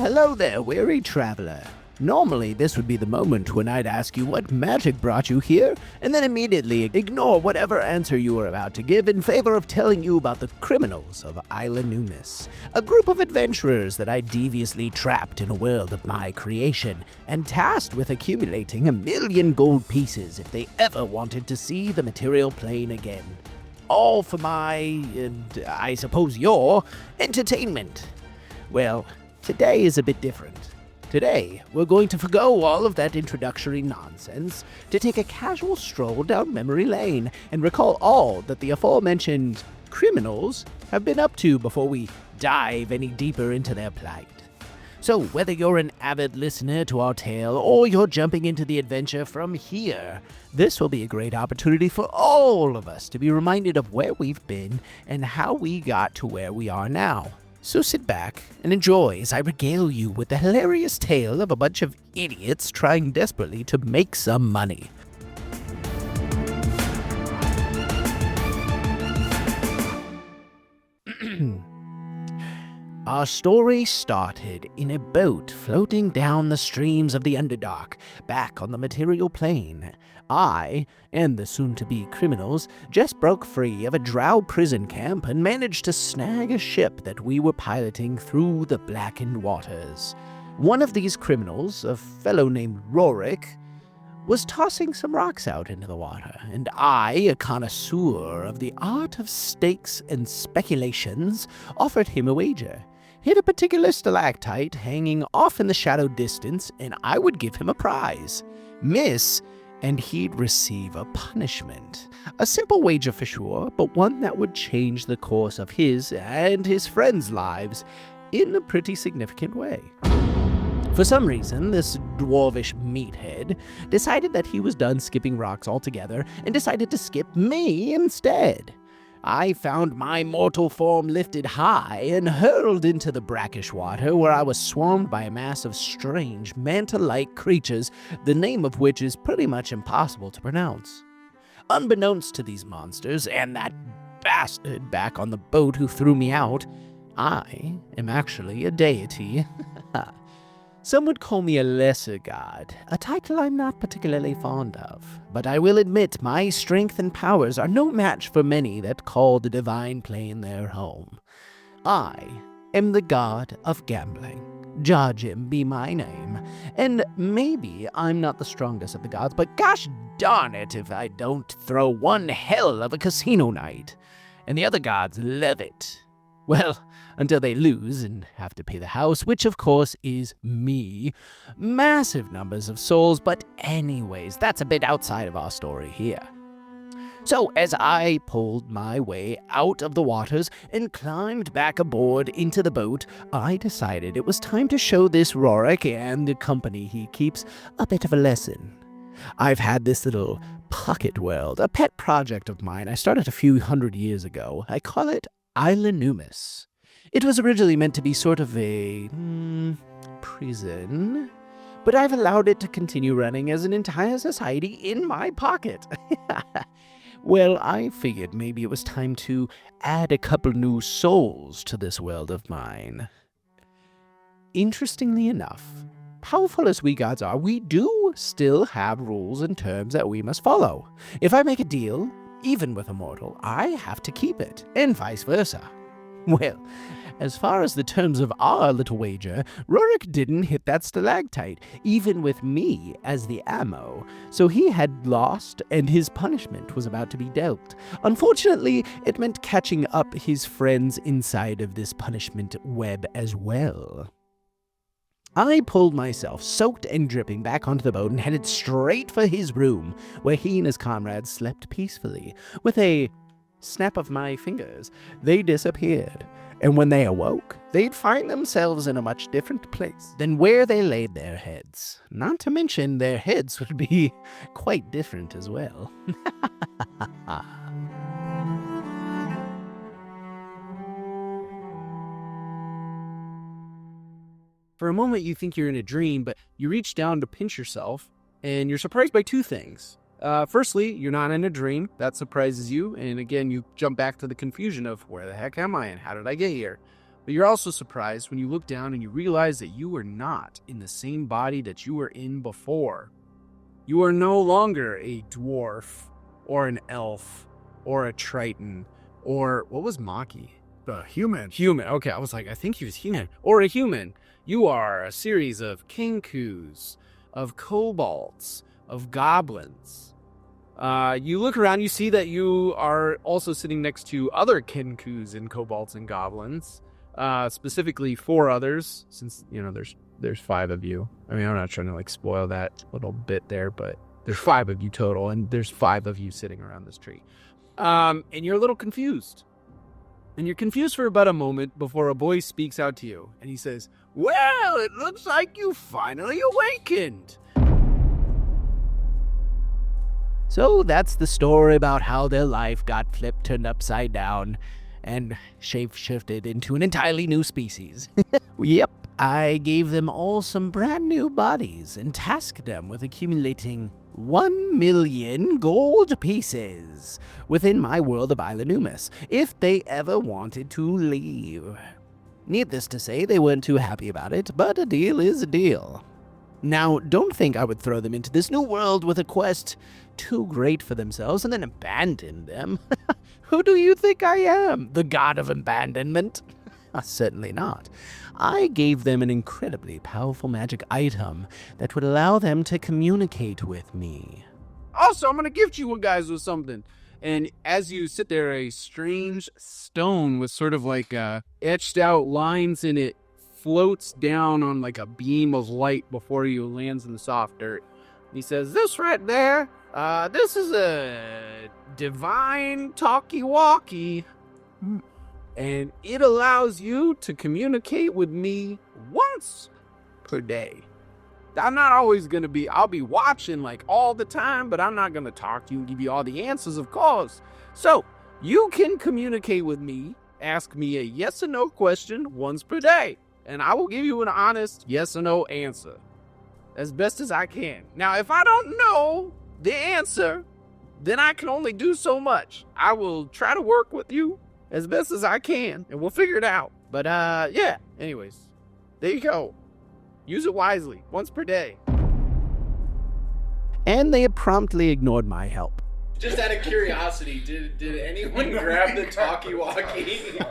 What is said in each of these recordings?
hello there, weary traveler. Normally, this would be the moment when I'd ask you what magic brought you here, and then immediately ignore whatever answer you were about to give in favor of telling you about the Criminals of Isla Numus, a group of adventurers that I deviously trapped in a world of my creation, and tasked with accumulating 1,000,000 gold pieces if they ever wanted to see the material plane again. All for my, and I suppose your, entertainment. Well, today is a bit different. Today, we're going to forgo all of that introductory nonsense to take a casual stroll down memory lane and recall all that the aforementioned criminals have been up to before we dive any deeper into their plight. So whether you're an avid listener to our tale or you're jumping into the adventure from here, this will be a great opportunity for all of us to be reminded of where we've been and how we got to where we are now. So sit back and enjoy as I regale you with the hilarious tale of a bunch of idiots trying desperately to make some money. Our story started in a boat floating down the streams of the Underdark, back on the material plane. I, and the soon-to-be criminals, just broke free of a drow prison camp and managed to snag a ship that we were piloting through the blackened waters. One of these criminals, a fellow named Rorick, was tossing some rocks out into the water, and I, a connoisseur of the art of stakes and speculations, offered him a wager. Hit a particular stalactite hanging off in the shadow distance, and I would give him a prize. Miss, and he'd receive a punishment. A simple wager for sure, but one that would change the course of his and his friends' lives in a pretty significant way. For some reason, this dwarvish meathead decided that he was done skipping rocks altogether and decided to skip me instead. I found my mortal form lifted high and hurled into the brackish water, where I was swarmed by a mass of strange, manta-like creatures, the name of which is pretty much impossible to pronounce. Unbeknownst to these monsters and that bastard back on the boat who threw me out, I am actually a deity. Some would call me a lesser god, a title I'm not particularly fond of, but I will admit my strength and powers are no match for many that call the divine plane their home. I am the god of gambling. Jajim be my name, and maybe I'm not the strongest of the gods, but gosh darn it if I don't throw one hell of a casino night, and the other gods love it. Well, until they lose and have to pay the house, which of course is me. Massive numbers of souls, but anyways, that's a bit outside of our story here. So as I pulled my way out of the waters and climbed back aboard into the boat, I decided it was time to show this Rorick and the company he keeps a bit of a lesson. I've had this little pocket world, a pet project of mine I started a few hundred years ago. I call it Isla Numus. It was originally meant to be sort of a prison, but I've allowed it to continue running as an entire society in my pocket. Well, I figured maybe it was time to add a couple new souls to this world of mine. Interestingly enough, powerful as we gods are, we do still have rules and terms that we must follow. If I make a deal, even with a mortal, I have to keep it, and vice versa. Well, as far as the terms of our little wager, Rorick didn't hit that stalactite, even with me as the ammo, so he had lost and his punishment was about to be dealt. Unfortunately, it meant catching up his friends inside of this punishment web as well. I pulled myself, soaked and dripping, back onto the boat and headed straight for his room, where he and his comrades slept peacefully. With a snap of my fingers, they disappeared, and when they awoke, they'd find themselves in a much different place than where they laid their heads. Not to mention, their heads would be quite different as well. For a moment, you think you're in a dream, but you reach down to pinch yourself, and you're surprised by two things. Firstly, you're not in a dream. That surprises you, and again, you jump back to the confusion of where the heck am I and how did I get here? But you're also surprised when you look down and you realize that you are not in the same body that you were in before. You are no longer a dwarf or an elf or a triton or what was Maki? Human. Human. Okay, I was like, I think he was human. Or a human. You are a series of Kenkus, of kobolds, of goblins. You look around, you see that you are also sitting next to other Kenkus and kobolds and goblins. Specifically 4 others, since, there's 5 of you. I mean, I'm not trying to, spoil that little bit there, but there's 5 of you total, and there's 5 of you sitting around this tree. And you're a little confused. And you're confused for about a moment before a voice speaks out to you, and he says, "Well, it looks like you finally awakened." So that's the story about how their life got turned upside down, and shape-shifted into an entirely new species. Yep, I gave them all some brand new bodies and tasked them with accumulating 1 million gold pieces within my world of Isla Numus, if they ever wanted to leave. Needless to say, they weren't too happy about it, but a deal is a deal. Now, don't think I would throw them into this new world with a quest too great for themselves and then abandon them. Who do you think I am? The god of abandonment? Certainly not. I gave them an incredibly powerful magic item that would allow them to communicate with me. Also, I'm going to gift you guys with something. And as you sit there, a strange stone with sort of etched out lines in it floats down on a beam of light before you, lands in the soft dirt. He says, "This right there, this is a divine talkie-walkie, and it allows you to communicate with me once per day. I'm not always going to be, I'll be watching all the time, but I'm not going to talk to you and give you all the answers, of course. So, you can communicate with me, ask me a yes or no question once per day, and I will give you an honest yes or no answer, as best as I can. Now, if I don't know the answer, then I can only do so much. I will try to work with you as best as I can, and we'll figure it out. But, yeah. Anyways, there you go. Use it wisely, once per day." And they promptly ignored my help. Just out of curiosity, did anyone grab the talkie-walkie?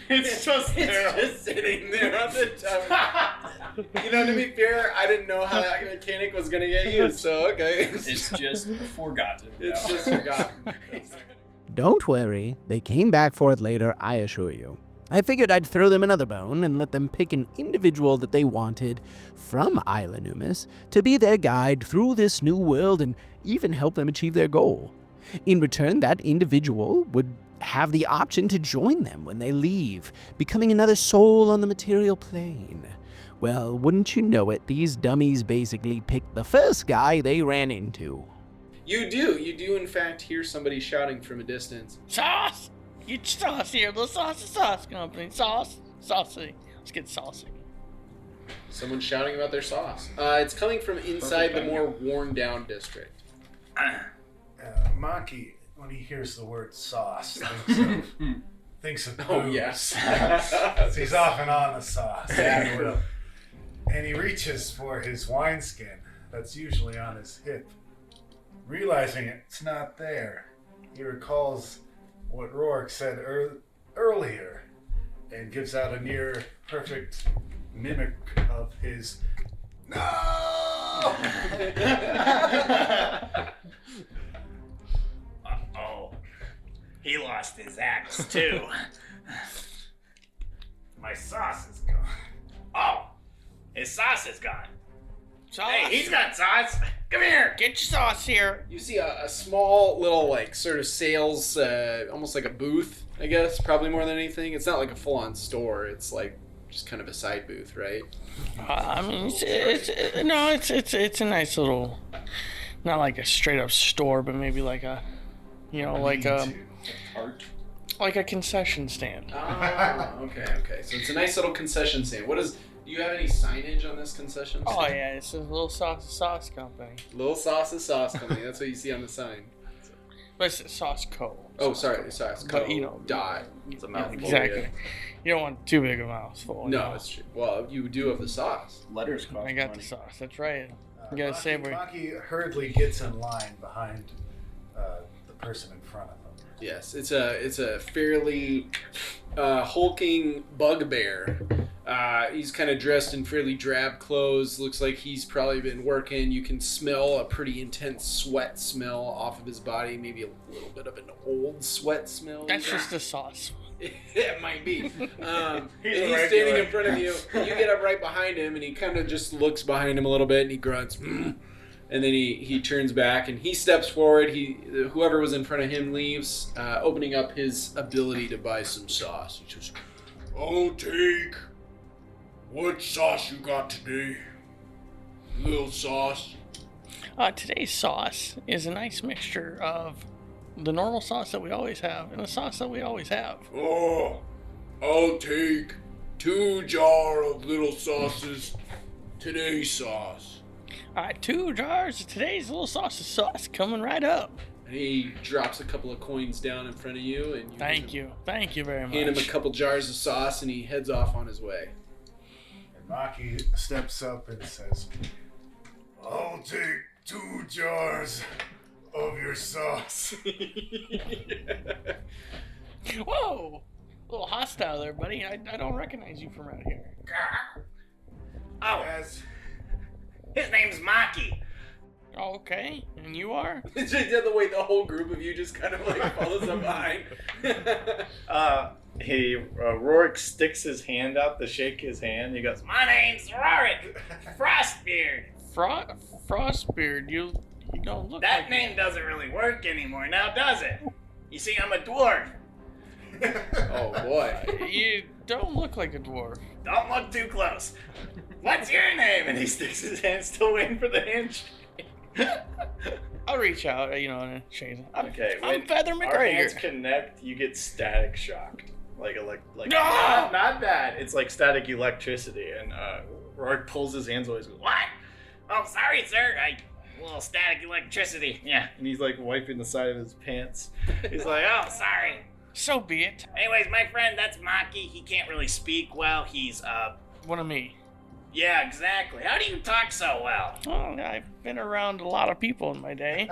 It's just sitting there on the top. To be fair, I didn't know how that mechanic was going to get used, so okay. It's just forgotten. It's just forgotten. Don't worry, they came back for it later, I assure you. I figured I'd throw them another bone and let them pick an individual that they wanted from Isla Numus to be their guide through this new world and even help them achieve their goal. In return, that individual would have the option to join them when they leave, becoming another soul on the material plane. Well, wouldn't you know it, these dummies basically picked the first guy they ran into. You do in fact hear somebody shouting from a distance. Sauce! Get sauce here, the sauce company. Saucy. Let's get saucy. Someone shouting about their sauce. It's coming from inside the more worn down district. Maki, when he hears the word sauce, thinks of Oh, booze. yes. He's off and on the sauce. Yeah. And he reaches for his wineskin that's usually on his hip. Realizing it's not there, he recalls what Rorick said earlier and gives out a near perfect mimic of his no. Uh-oh. He lost his axe, too. My sauce is gone. Oh, his sauce is gone. Sauce. Hey, he's got sauce. Come here, get your sauce here. You see a small little sort of sales, almost like a booth, I guess, probably more than anything. It's not like a full-on store. It's just kind of a side booth, right? I mean, it's a nice little, not like a straight up store, but maybe like a, like a concession stand. Oh, okay. So it's a nice little concession stand. Do you have any signage on this concession stand? Oh yeah, it's a little sauce company. Little Sauce Company. That's what you see on the sign. But it's sauce co. Oh, sorry, sauce. But, you know, dot. It's a mouthful. Exactly. You don't want too big a mouthful. No, it's true. Well, you do have the sauce. Letters cost I got money. the sauce. That's right. You gotta say where. Maki hurriedly gets in line behind the person in front of him. Yes, it's a fairly hulking bugbear. He's kind of dressed in fairly drab clothes. Looks like he's probably been working. You can smell a pretty intense sweat smell off of his body. Maybe a little bit of an old sweat smell. That's just the sauce. It might be. And he's regular. standing in front of you. You get up right behind him, and he kind of just looks behind him a little bit, and he grunts. And then he turns back, and he steps forward. Whoever was in front of him leaves, opening up his ability to buy some sauce. He says, "I'll take. What sauce you got today? Little sauce." Today's sauce is a nice mixture of the normal sauce that we always have and the sauce that we always have. Oh, I'll take 2 jars of little sauces. Today's sauce. 2 jars of today's little sauce coming right up. And he drops a couple of coins down in front of you, and you Thank you very much. hand him a couple jars of sauce, and he heads off on his way. And Maki steps up and says, "I'll take 2 jars of your sauce." Whoa! A little hostile there, buddy. I don't recognize you from around here. Oh, Yes. his name's Maki. Oh, okay. And you are? It's just the way the whole group of you just kind of like follows up behind. Rorick sticks his hand out to shake his hand. He goes, My name's Rorick Frostbeard. Frostbeard, you don't look That like name doesn't really work anymore now, does it? You see, I'm a dwarf. Oh boy. You don't look like a dwarf. Don't look too close. What's your name? and he sticks his hand, still waiting for the handshake. I'll reach out, and shake it. Okay, I'm Feather our hands McGregor. connect, you get static shock. Like No! not that. It's like static electricity. And Rorick pulls his hands away. He goes, What? Oh, sorry, sir. A little static electricity. Yeah. and he's like wiping the side of his pants. He's like, oh, sorry. So be it. Anyways, my friend, that's Maki. He can't really speak well. He's, One of me. yeah, exactly. How do you talk so well? Oh, I've been around a lot of people in my day.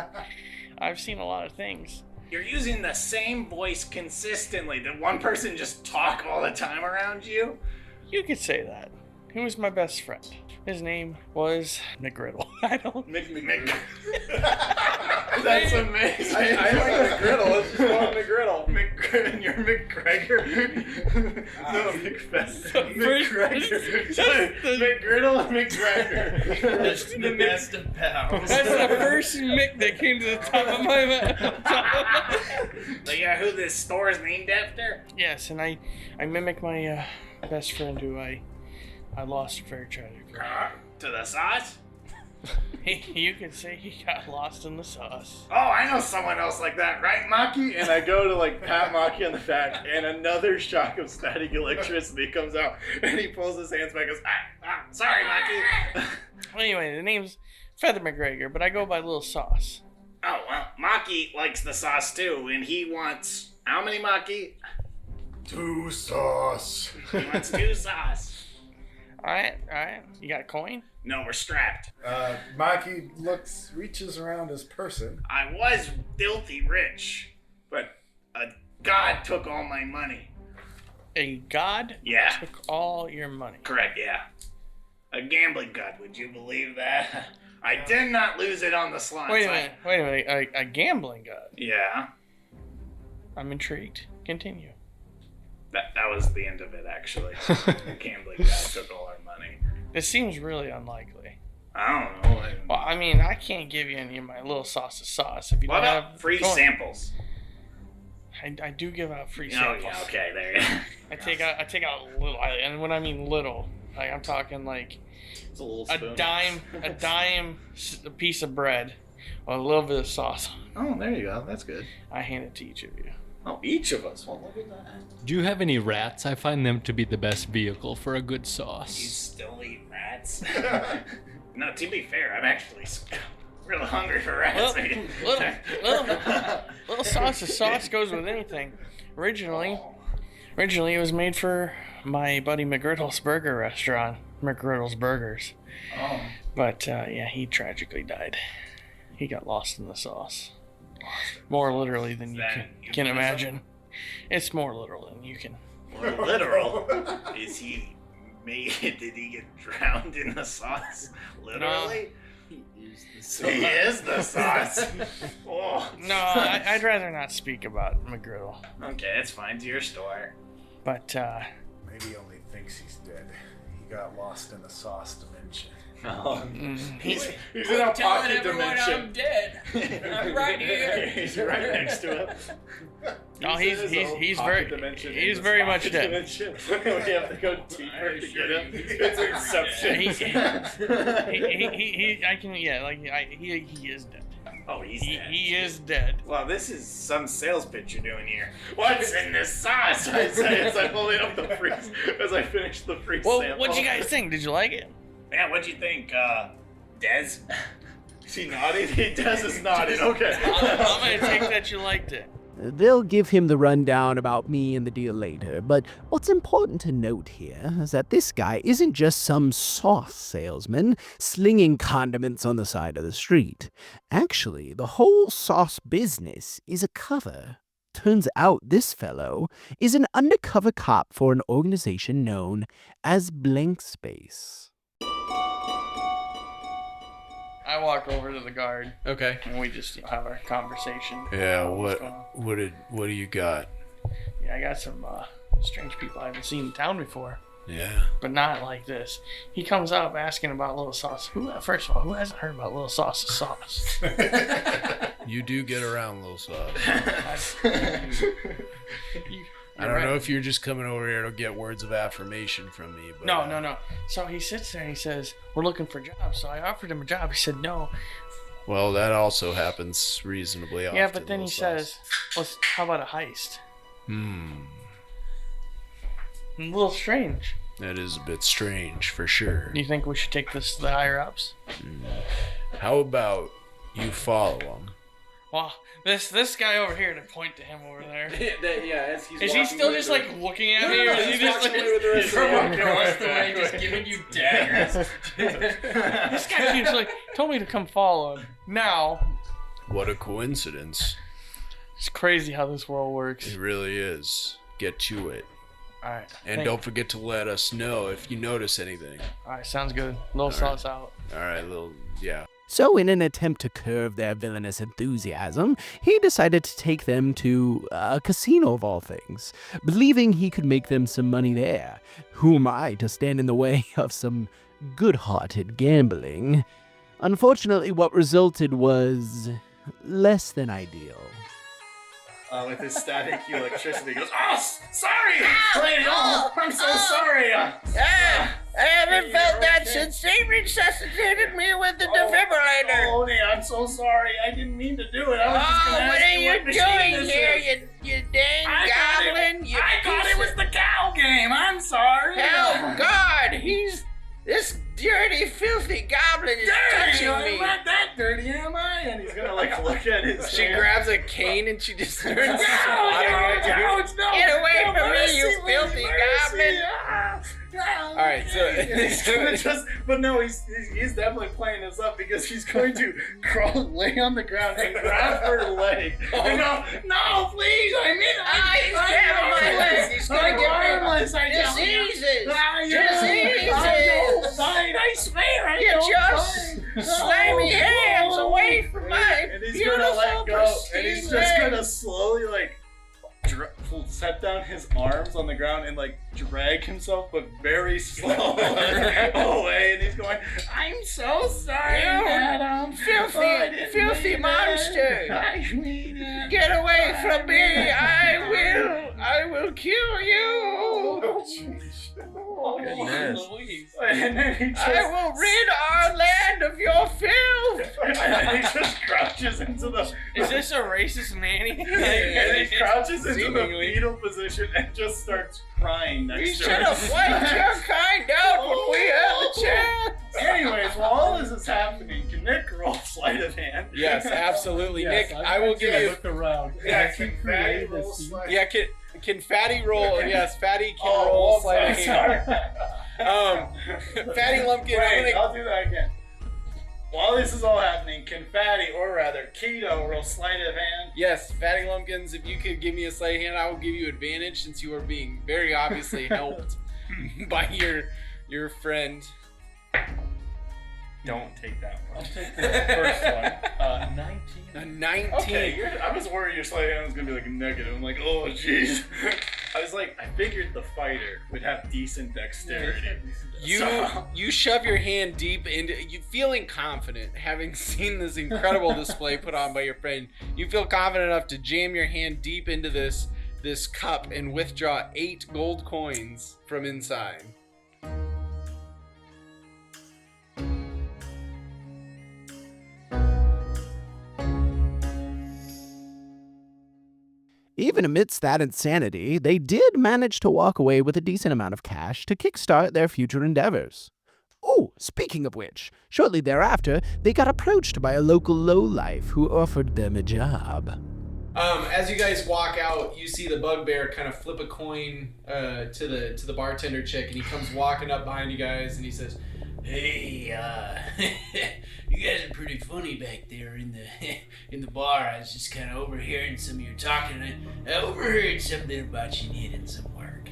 I've seen a lot of things. You're using the same voice consistently. Did one person just talk all the time around you? You could say that. He was my best friend. His name was McGriddle. I don't. That's amazing. I like McGriddle. Let's just call him McGriddle. And you're McGregor. No, McFest. McGregor. McGriddle and McGregor. That's the best of pals. That's the first Mick that came to the top of my mouth. So you're who this store is named after? Yes, and I mimic my best friend who I lost very tragically. To the sauce? You could say he got lost in the sauce. Oh, I know someone else like that, right, Maki? And I go to like pat Maki on the back, and another shock of static electricity comes out, and he pulls his hands back and goes, Sorry, Maki. Anyway, the name's Feather McGregor, but I go by Little Sauce. Oh, well, Maki likes the sauce too, and he wants... How many, Maki? 2 sauce. He wants 2 sauce. Alright. You got a coin? No, we're strapped. Maki reaches around his person. I was filthy rich, but a god took all my money. A god Yeah, took all your money. correct, yeah. A gambling god, would you believe that? I did not lose it on the slots. Wait a minute. A gambling god. Yeah, I'm intrigued. Continue. that was the end of it, actually. The gambling god took all our money. This seems really unlikely. I don't know. Well, I mean, I can't give you any of my little sauce if you What don't about have free coin. samples? I do give out free Oh, samples. yeah, okay, there you go. I take out little, and when I mean little, like I'm talking like it's a little a spoon. dime a piece of bread, or a little bit of sauce. Oh, there you go. That's good. I hand it to each of you. Oh, each of us. Well, look at that. Do you have any rats? I find them to be the best vehicle for a good You sauce. still eat rats? No, to be fair, I'm actually real hungry for rats. Little little sauce is sauce, goes with anything. Originally it was made for my buddy McGriddle's Burger restaurant, McGriddle's Burgers. Oh. But yeah, he tragically died. He got lost in the sauce. More literally than you can imagine. It's more literal than you can. More literal? Is he made? Did he get drowned in the sauce? Literally? He is the sauce. Oh. No, I'd rather not speak about McGriddle. Okay, it's fine. To your store. But Maybe he only thinks he's dead. He got lost in the sauce dimension. Oh. He's in a pocket dimension. I'm dead. I'm right here. He's right next to it. no, he's very much dead. Dimension. We have to go deeper to get him. It's Inception. He is dead. Oh, he's dead. He is dead. Well, this is some sales pitch you're doing here. What's in this sauce? I say as I pull it up the freeze, as I finish the free Well, sample. what'd you guys think? Did you like it? Man, what'd you think, Dez? Is he nodding? Dez is nodding. Okay. I'm gonna take that you liked it. They'll give him the rundown about me and the deal later, but what's important to note here is that this guy isn't just some sauce salesman slinging condiments on the side of the street. Actually, the whole sauce business is a cover. Turns out this fellow is an undercover cop for an organization known as Blank Space. I walk over to the guard Okay. and we just have our conversation. Yeah, What's going on? what do you got? Yeah, I got some strange people I haven't seen in town before, Yeah. but not like this. He comes up asking about Little Sauce. First of all, who hasn't heard about Little Sauce's sauce? You do get around, little sauce. I don't right. know if you're just coming over here to get words of affirmation from me, but No. So he sits there and he says, "We're looking for jobs." So I offered him a job. He said no. Well, that also happens reasonably often. Yeah, but then he little says, "How about a heist?" Hmm. A little strange. That is a bit strange for sure. Do you think we should take this to the higher ups? How about you follow him? Well, this guy over here, to point to him over there. As he's Is he still just like looking at me, or is he just like walking across the way, just giving you daggers? this guy keeps like told me to come follow him. Now, What a coincidence. it's crazy how this world works. It really is. Get to it. All right, And don't forget to let us know if you notice anything. All right, sounds good. Little sauce out. All right, yeah. So, in an attempt to curb their villainous enthusiasm, he decided to take them to a casino of all things, believing he could make them some money there. Who am I to stand in the way of some good-hearted gambling? Unfortunately, what resulted was less than ideal. With his static electricity, he goes, "Oh, sorry! Lady, I'm so sorry! I haven't felt that since they resuscitated me with the defibrillator. Oh, I'm so sorry. I didn't mean to do it. I was just gonna What ask are you what machine doing this here, is. you dang I goblin? I thought it was the cow game. I'm sorry. Oh, God, this dirty, filthy goblin is touching I'm me. not that dirty, am I? And he's gonna like look at his She hand. grabs a cane and she just starts No, swatting at you. Get away from me, you filthy goblin. All right, so he's gonna but no, he's definitely playing this up because he's going to lay on the ground and grab her leg. And go, no, please, He's grabbing my legs. He's gonna get me diseases. I swear, I Get don't your mind. slimy hands away from my And he's beautiful, gonna let go, and he's pristine just gonna legs. slowly like set down his arms on the ground and like drag himself, but very slow away. And he's going, "I'm so sorry, You madam. filthy, I didn't filthy mean monster. it. I mean it. Get away from me! I will kill you! Oh, Goodness. And then he just, I will rid our land of your filth! and then he just crouches into the. Is this a racist nanny? And he crouches into the Seemingly. fetal position and just starts crying We next to should her. have wiped your kind out when we had the chance! Anyways, while all this is happening, can Nick roll sleight of hand? Yes, absolutely. Yes, Nick, I will give you... Look around. Yeah, can Fatty roll sleight? Yeah, can Fatty roll? Yes, Fatty can roll sleight of hand. Fatty Lumpkin, Wait, I'll do that again. While this is all happening, can Fatty, or rather Keto, roll sleight of hand? Yes, Fatty Lumpkins, if you could give me a sleight of hand, I will give you advantage since you are being very obviously helped by your friend. Don't take that one. I'll take the first one. 19. A 19. Okay, I was worried your sleight of hand was gonna be like a negative. I'm like, oh jeez. I was like, I figured the fighter would have decent dexterity. You shove your hand deep into you, feeling confident, having seen this incredible display put on by your friend. You feel confident enough to jam your hand deep into this cup and withdraw 8 gold coins from inside. Even amidst that insanity, they did manage to walk away with a decent amount of cash to kickstart their future endeavors. Oh, speaking of which, shortly thereafter, they got approached by a local lowlife who offered them a job. As you guys walk out, you see the bugbear kind of flip a coin to the bartender chick, and he comes walking up behind you guys, and he says, "Hey, you guys are pretty funny back there in the bar. I was just kind of overhearing some of your talking. I overheard something about you needing some work.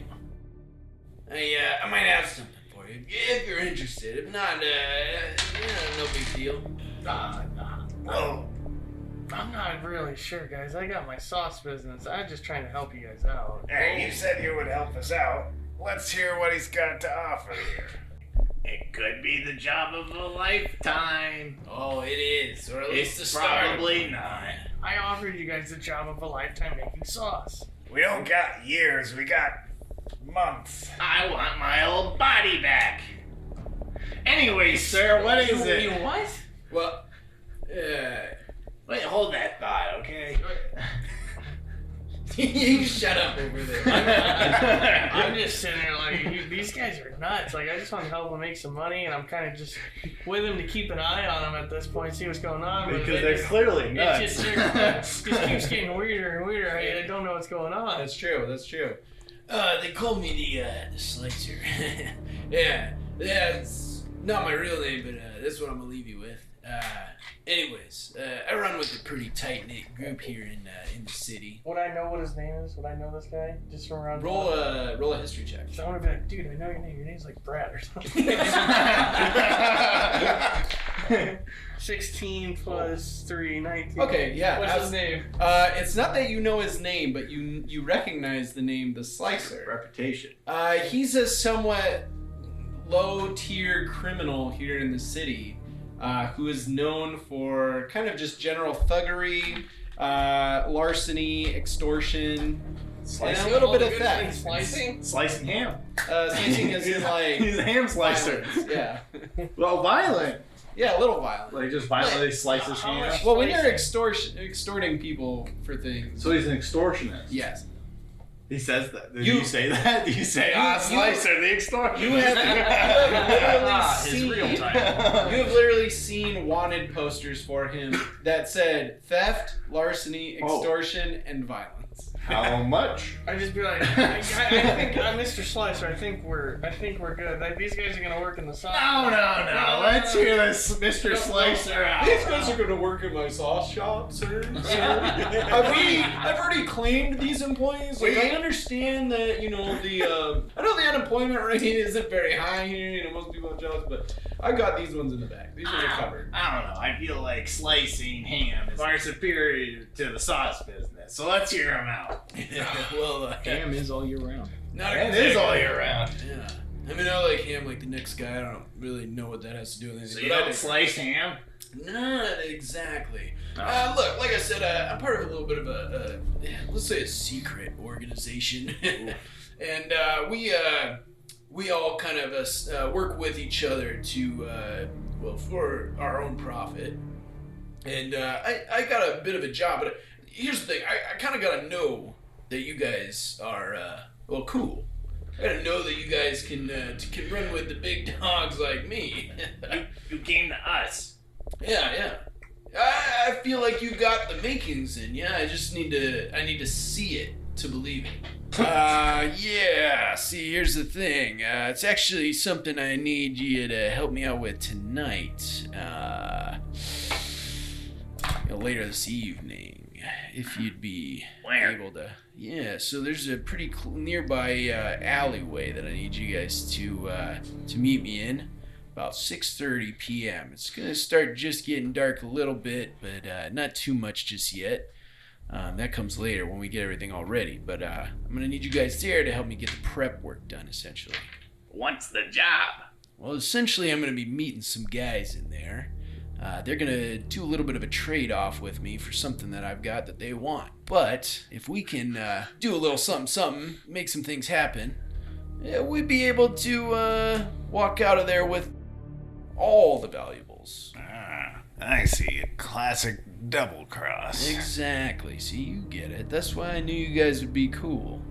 I might have something for you if you're interested. If not, no big deal." Well, I'm not really sure, guys. I got my sauce business. I'm just trying to help you guys out. Hey, you said you would help us out. Let's hear what he's got to offer here. It could be the job of a lifetime. Oh, it is, or at least the It's start. probably not. I offered you guys the job of a lifetime making sauce. We don't got years, we got months. I want my old body back. Anyway, sir, what is it? You what? well, Wait, hold that thought, okay? You shut up over there. I'm just sitting there like, these guys are nuts. Like, I just want to help them make some money, and I'm kind of just with them to keep an eye on them at this point, see what's going on. But Because they're clearly nuts. It just keeps getting weirder and weirder. I don't know what's going on. that's true. That's true. They call me the Slicer. yeah, it's not my real name, but that's what I'm gonna leave you with. Anyways, I run with a pretty tight-knit group here in the city. Would I know what his name is? Would I know this guy? Just from around Roll a history check. So I want to be like, dude, I know your name. Your name's like Brad or something. 16 plus 3, 19. Okay, yeah. What's his name? It's not that you know his name, but you recognize the name, the Slicer. Reputation. He's a somewhat low-tier criminal here in the city, who is known for kind of just general thuggery, larceny, extortion, and a little bit of theft. Slicing? Slicing ham. Slicing is in like He's a ham slicer. violence, yeah, Well, violent. yeah, a little violent. Like just violently slices How ham. much- Well, when you're extorting people for things, So he's an extortionist. yes, He says that. Did You- you say that? Do you say, Slicer, the extortionist? you have literally his seen. real title. You have literally seen wanted posters for him that said theft, larceny, extortion, and violence. How much? I'd just be like, I think Mr. Slicer. I think we're good. Like, these guys are gonna work in the sauce. No. Let's hear this, Mr. Slicer out. These guys are going to work in my sauce shop, sir. I've already claimed these employees. Like, I understand that, I know the unemployment rate isn't very high here. Most people have jobs, but I got these ones in the back. These are covered. I don't know. I feel like slicing ham is far superior to the sauce business. So let's hear him out. Well, Ham is all year round. not It is all year round. Yeah. I mean, I like ham like the next guy. I don't really know what that has to do with anything. So you but I don't do. slice ham? Not exactly. Look, like I said, I'm part of a little bit of let's say a secret organization. And we all kind of work with each other to, for our own profit. And I got a bit of a job, but here's the thing. I kind of got to know that you guys are, cool. I got to know that you guys can run with the big dogs like me. You came to us. Yeah. I feel like you got the makings in you. I need to see it to believe it. Yeah. See, here's the thing. It's actually something I need you to help me out with tonight. Later this evening, if you'd be able to. Yeah. So there's a pretty nearby alleyway that I need you guys to meet me in. About 6:30 p.m. It's gonna start just getting dark a little bit, but not too much just yet. That comes later when we get everything all ready. But I'm gonna need you guys there to help me get the prep work done, essentially. What's the job? Well, essentially, I'm gonna be meeting some guys in there. They're gonna do a little bit of a trade-off with me for something that I've got that they want. But if we can do a little something, make some things happen, we'd be able to walk out of there with all the valuables. I see. A classic double cross. Exactly. See, you get it. That's why I knew you guys would be cool.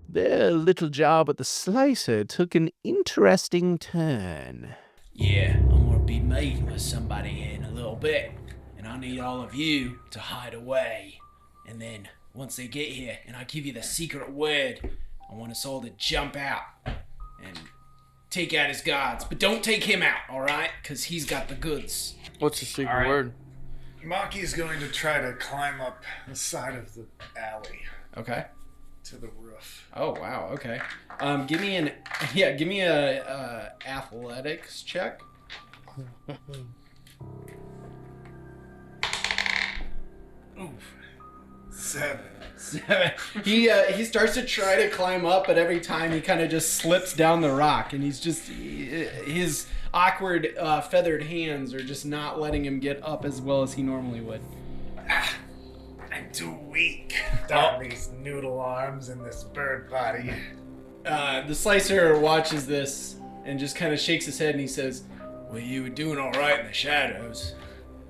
Their little job at the Slicer took an interesting turn. Yeah, I'm gonna be meeting with somebody in a little bit, and I need all of you to hide away. And then, once they get here, and I give you the secret word, I want us all to jump out and take out his guards. But don't take him out, alright? Because he's got the goods. What's the secret word? Maki's going to try to climb up the side of the alley Okay. to the roof. Oh, wow, okay. Give me a athletics check. Oof. 7. He starts to try to climb up, but every time he kind of just slips down the rock, and his awkward feathered hands are just not letting him get up as well as he normally would. I'm too weak. Down these noodle arms and this bird body. The Slicer watches this and just kind of shakes his head, and he says, "Well, you were doing all right in the shadows.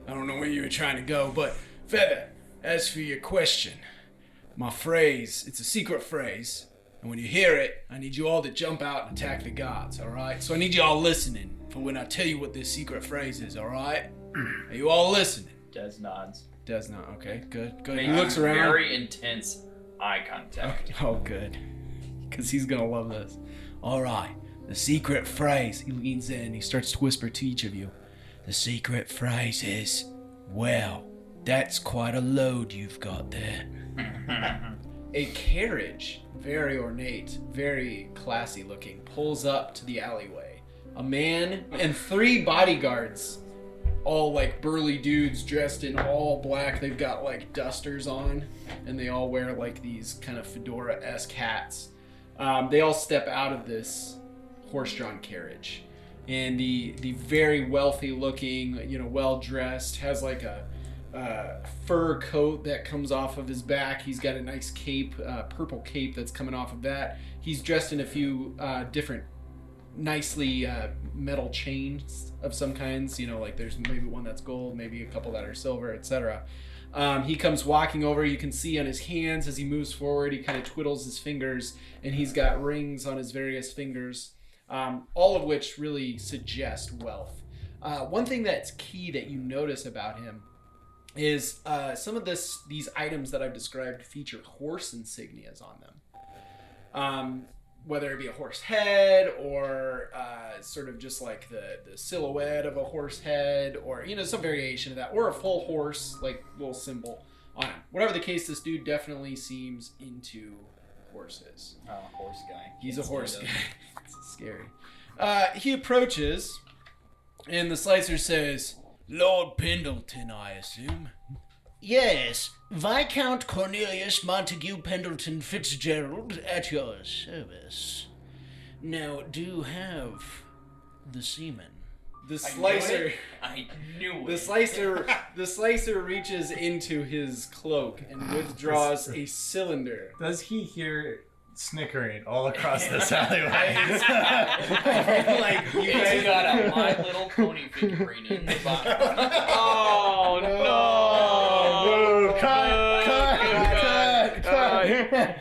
I don't know where you were trying to go, but Feather, as for your question, my phrase, it's a secret phrase, and when you hear it, I need you all to jump out and attack the guards, alright? So I need you all listening for when I tell you what this secret phrase is, alright? Are you all listening?" Des nods. Does not, okay, good. He Making looks around. Very intense eye contact. Oh, good. Because he's gonna love this. Alright, the secret phrase. He leans in, he starts to whisper to each of you. The secret phrase is, well, that's quite a load you've got there. A carriage, very ornate, very classy looking, pulls up to the alleyway. A man and 3 bodyguards, all like burly dudes dressed in all black. They've got like dusters on, and they all wear like these kind of fedora-esque hats. They all step out of this horse-drawn carriage. And the very wealthy looking, well-dressed, has like a fur coat that comes off of his back. He's got a nice cape, purple cape that's coming off of that. He's dressed in a few different nicely metal chains of some kinds. Like there's maybe one that's gold, maybe a couple that are silver, etc. He comes walking over. You can see on his hands as he moves forward, he kind of twiddles his fingers, and he's got rings on his various fingers, all of which really suggest wealth. One thing that's key that you notice about him is some of these items that I've described feature horse insignias on them. Whether it be a horse head or sort of just like the silhouette of a horse head, or some variation of that, or a full horse like little symbol on him. Whatever the case, this dude definitely seems into horses. Oh, horse guy. He's a horse guy. It's scary. He approaches, and the Slicer says, "Lord Pendleton, I assume." Yes, Viscount Cornelius Montague Pendleton Fitzgerald at your service. Now, do you have the semen? The Slicer. I knew it. The Slicer reaches into his cloak and withdraws a cylinder. Does he hear snickering all across this alleyway? Like you guys It's got a My Little Pony figurine in the box. Oh no! Cut!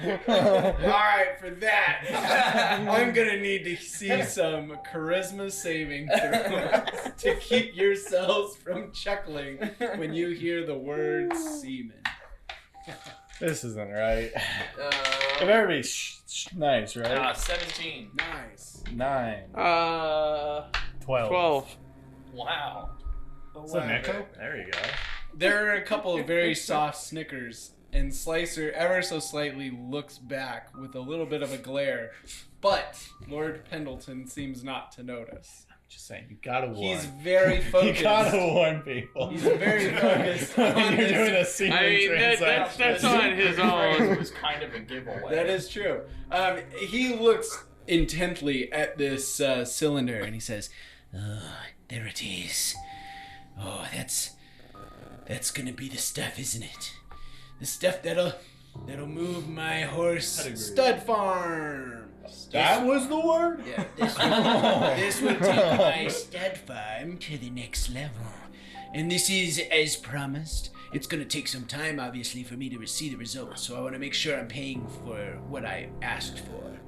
Alright, for that, I'm gonna need to see some charisma saving throws to keep yourselves from chuckling when you hear the word semen. This isn't right. It better be nice, right? 17. Nice. 9. 12. Wow. Is that an echo? There you go. There are a couple of very soft snickers, and Slicer ever so slightly looks back with a little bit of a glare, but Lord Pendleton seems not to notice. Just saying, you gotta warn. He's very focused. You gotta warn people. He's very focused on You're this. doing a semen transaction. That's on his own. It was kind of a giveaway. That is true. He looks intently at this cylinder, and he says, there it is. Oh, that's gonna be the stuff, isn't it? The stuff that'll move my horse stud farm. That was the word? Yeah, this will take my stud farm to the next level. And this is as promised. It's gonna take some time, obviously, for me to see the results, so I wanna make sure I'm paying for what I asked for.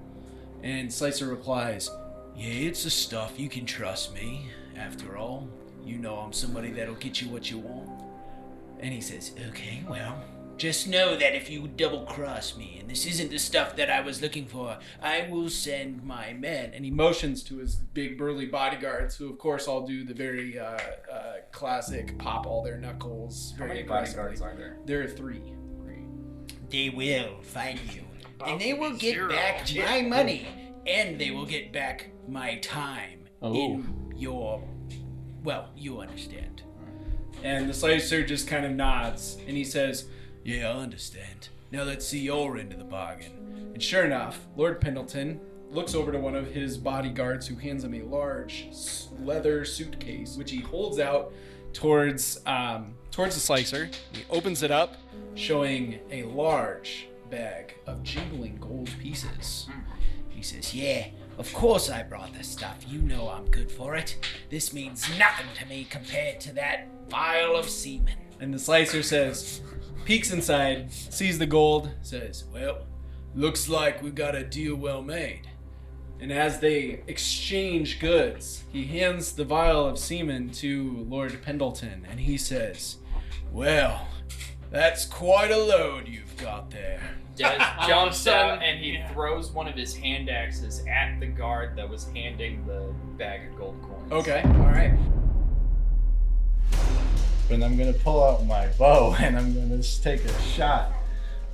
And Slicer replies, yeah, it's the stuff. You can trust me. After all, you know I'm somebody that'll get you what you want. And he says, okay, well, just know that if you double-cross me and this isn't the stuff that I was looking for, I will send my men. And he motions to his big burly bodyguards, who of course all do the very classic pop all their knuckles. How many bodyguards are there? There are 3. They will find you. And they will get back my money. And they will get back my time in your... Well, you understand. And the Slicer just kind of nods, and he says, yeah, I understand. Now let's see your end of the bargain. And sure enough, Lord Pendleton looks over to one of his bodyguards, who hands him a large leather suitcase, which he holds out towards the Slicer. He opens it up, showing a large bag of jingling gold pieces. He says, yeah, of course I brought this stuff. You know I'm good for it. This means nothing to me compared to that vial of semen. And the Slicer says, peeks inside, sees the gold, says, well, looks like we got a deal well made. And as they exchange goods, he hands the vial of semen to Lord Pendleton, and he says, well, that's quite a load you've got there. Des jumps out and he throws one of his hand axes at the guard that was handing the bag of gold coins. Okay, alright. And I'm gonna pull out my bow and I'm gonna just take a shot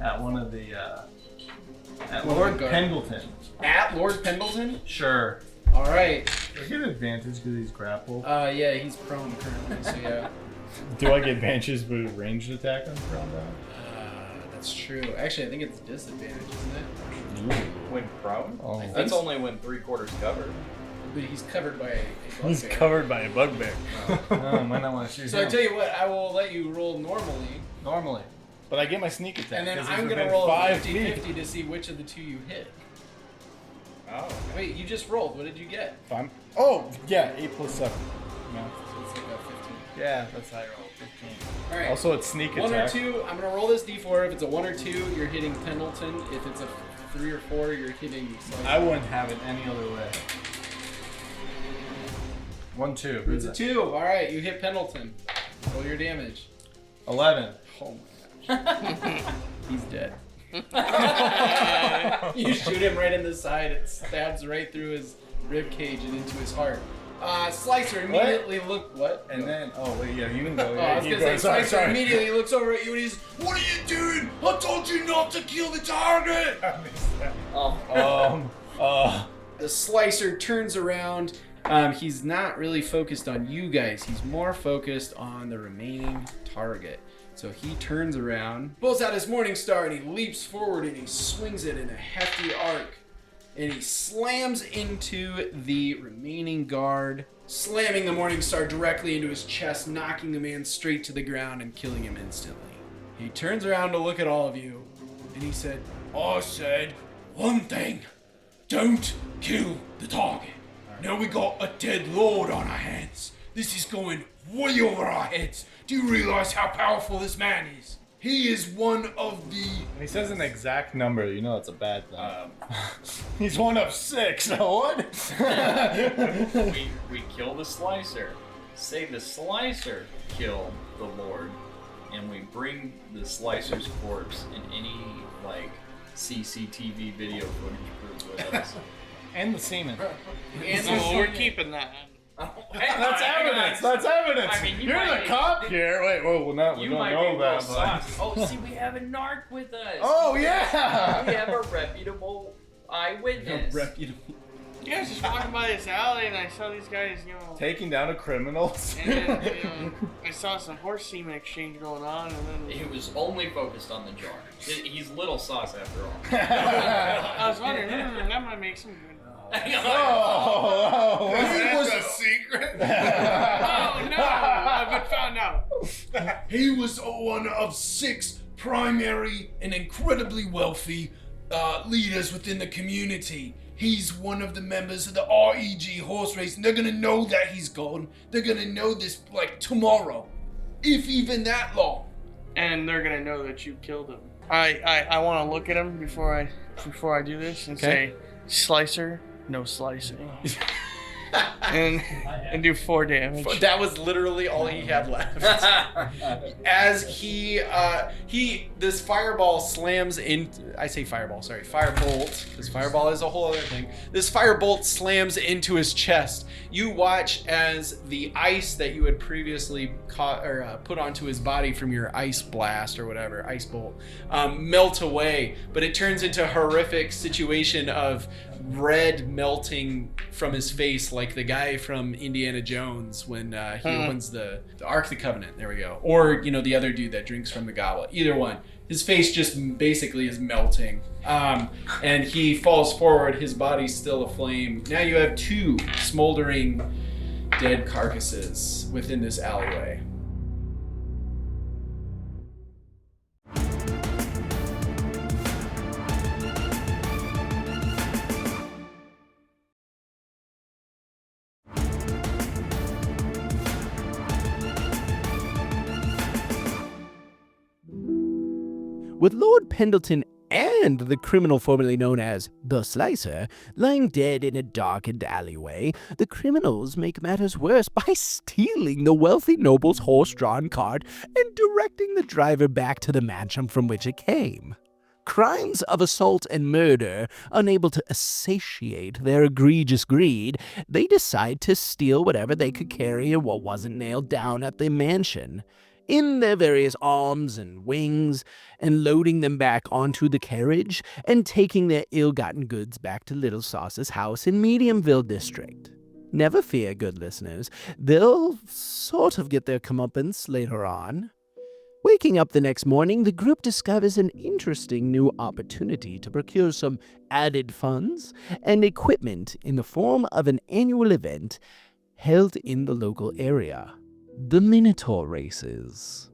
at one of the at Lord Pendleton. At Lord Pendleton? Sure. Alright. I get advantage because he's grappled. Yeah, he's prone currently, so yeah. Do I get advantage with ranged attack on prone now? That's true. Actually, I think it's disadvantage, isn't it? When prone? Oh. That's only when 3/4 covered. But he's covered by a bugbear. He's covered by a bugbear. Oh, might not want to shoot So him. I tell you what, I will let you roll normally. But I get my sneak attack. And then 'cause I'm he's going to within roll 5 50-50 to see which of the 2 you hit. Oh. Wait, you just rolled. What did you get? Oh, yeah, 8 plus 7. No. So it's like a 15. Yeah, that's how I roll. 15. Alright. Also, it's sneak 1 attack. or 2, I'm going to roll this d4. If it's a 1 or 2, you're hitting Pendleton. If it's a 3 or 4, you're hitting Slicer. I wouldn't have it any other way. 1, 2. It's a 2. Alright, you hit Pendleton. Roll your damage. 11. Oh my gosh. He's dead. You shoot him right in the side. It stabs right through his rib cage and into his heart. Slicer immediately looked. What? And then, oh wait, yeah, you can go. I was gonna say, Sorry, Slicer immediately looks over at you and he's, what are you doing? I told you not to kill the target. The Slicer turns around. He's not really focused on you guys. He's more focused on the remaining target. So he turns around, pulls out his Morning Star, and he leaps forward and he swings it in a hefty arc. And he slams into the remaining guard, slamming the Morning Star directly into his chest, knocking the man straight to the ground and killing him instantly. He turns around to look at all of you, and he said, I said one thing, don't kill the target. Now we got a dead lord on our hands. This is going way over our heads. Do you realize how powerful this man is? He is one of the... When he says an exact number, you know it's a bad thing. He's one of 6. What? we kill the Slicer. Say the Slicer killed the Lord, and we bring the Slicer's corpse in any like CCTV video footage proof with us. And the semen. We're keeping that. That's evidence. That's evidence. I mean, You're the cop here. Wait, well, we don't know that. But... Oh, see, we have a narc with us. Oh, yeah. We have a reputable eyewitness. Yeah, I was just walking by this alley and I saw these guys, taking down a criminal. And then, I saw some horse semen exchange going on, and then He was only focused on the jar. He's little sauce after all. I was wondering, that might make some good. Oh, was a secret? Oh no! I've been found out. He was one of 6 primary and incredibly wealthy leaders within the community. He's one of the members of the REG horse race, and they're gonna know that he's gone. They're gonna know this like tomorrow, if even that long. And they're gonna know that you killed him. I want to look at him before I do this and say, Slicer, no slicing. and do 4 damage. That was literally all he had left. As this fireball slams in. I say fireball, sorry, firebolt, because fireball is a whole other thing. This firebolt slams into his chest. You watch as the ice that you had previously put onto his body from your ice blast or whatever, ice bolt, melt away. But it turns into a horrific situation of red melting from his face, like the guy from Indiana Jones when he opens the Ark of the Covenant. There we go. Or the other dude that drinks from the goblet. Either one. His face just basically is melting, and he falls forward. His body's still aflame. Now you have 2 smoldering dead carcasses within this alleyway. With Lord Pendleton and the criminal formerly known as the Slicer lying dead in a darkened alleyway, the criminals make matters worse by stealing the wealthy noble's horse-drawn cart and directing the driver back to the mansion from which it came. Crimes of assault and murder, unable to satiate their egregious greed, they decide to steal whatever they could carry and what wasn't nailed down at the mansion, in their various arms and wings, and loading them back onto the carriage and taking their ill-gotten goods back to Little Sauce's house in Mediumville District. Never fear, good listeners, they'll sort of get their comeuppance later on. Waking up the next morning, the group discovers an interesting new opportunity to procure some added funds and equipment in the form of an annual event held in the local area. The Minotaur races.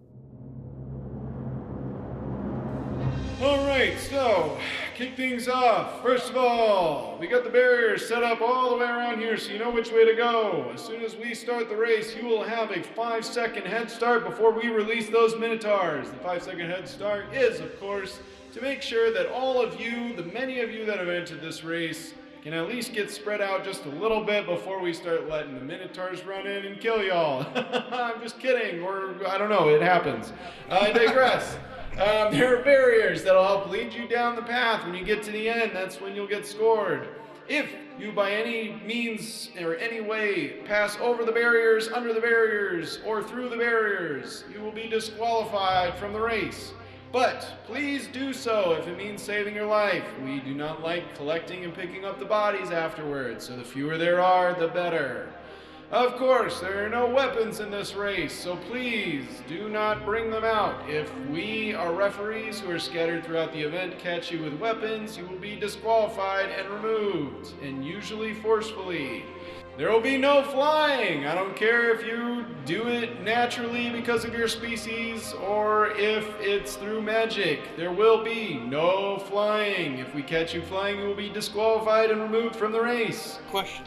Alright, so, kick things off. First of all, we got the barriers set up all the way around here so you know which way to go. As soon as we start the race, you will have a 5-second head start before we release those Minotaurs. The 5-second head start is, of course, to make sure that all of you, the many of you that have entered this race, can at least get spread out just a little bit before we start letting the Minotaurs run in and kill y'all. I'm just kidding, or I don't know, it happens. I digress. There are barriers that'll help lead you down the path. When you get to the end, that's when you'll get scored. If you by any means or any way pass over the barriers, under the barriers, or through the barriers, you will be disqualified from the race. But please do so if it means saving your life. We do not like collecting and picking up the bodies afterwards, so the fewer there are, the better. Of course, there are no weapons in this race, so please do not bring them out. If we, our referees who are scattered throughout the event, catch you with weapons, you will be disqualified and removed, and usually forcefully. There will be no flying. I don't care if you do it naturally because of your species or if it's through magic. There will be no flying. If we catch you flying, you will be disqualified and removed from the race. Question.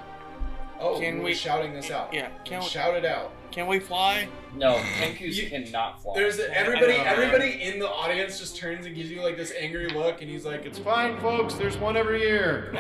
Oh, Can we're we- shouting this out. Yeah, can we- Shout it out. Can we fly? No, Kenkus cannot fly. There's everybody in the audience just turns and gives you like this angry look, and he's like, "It's fine, folks. There's one every year."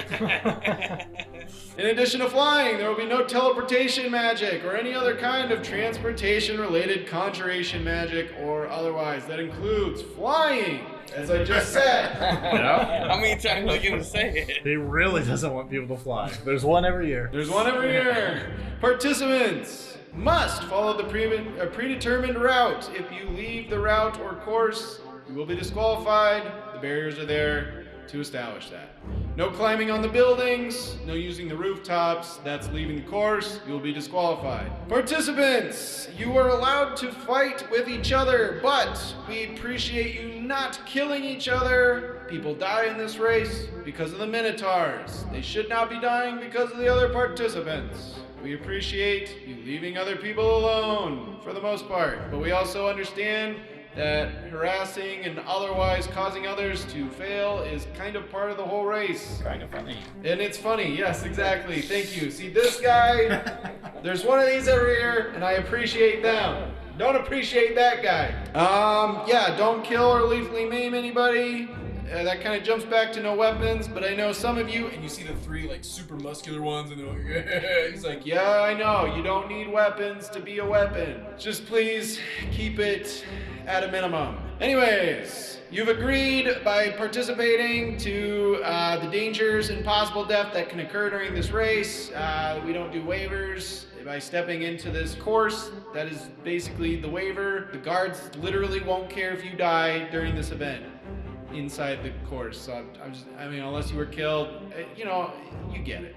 In addition to flying, there will be no teleportation magic or any other kind of transportation-related conjuration magic or otherwise. That includes flying, as I just said. Yeah. How many times are you gonna say it? He really doesn't want people to fly. There's one every year. There's one every year. Participants must follow the predetermined route. If you leave the route or course, you will be disqualified. The barriers are there to establish that. No climbing on the buildings, no using the rooftops. That's leaving the course. You will be disqualified. Participants, you are allowed to fight with each other, but we appreciate you not killing each other. People die in this race because of the Minotaurs. They should not be dying because of the other participants. We appreciate you leaving other people alone for the most part, but we also understand that harassing and otherwise causing others to fail is kind of part of the whole race. Kind of funny. And it's funny, yes, exactly. Thank you. See, this guy, there's one of these every year, and I appreciate them. Don't appreciate that guy. Yeah, don't kill or lethally maim anybody. That kind of jumps back to no weapons, but I know some of you, and you see the three like super muscular ones, and they're like, yeah. He's like, yeah, I know, you don't need weapons to be a weapon. Just please keep it at a minimum. Anyways, you've agreed by participating to the dangers and possible death that can occur during this race. We don't do waivers. By stepping into this course, that is basically the waiver. The guards literally won't care if you die during this event inside the course. So I mean, unless you were killed, you know, you get it.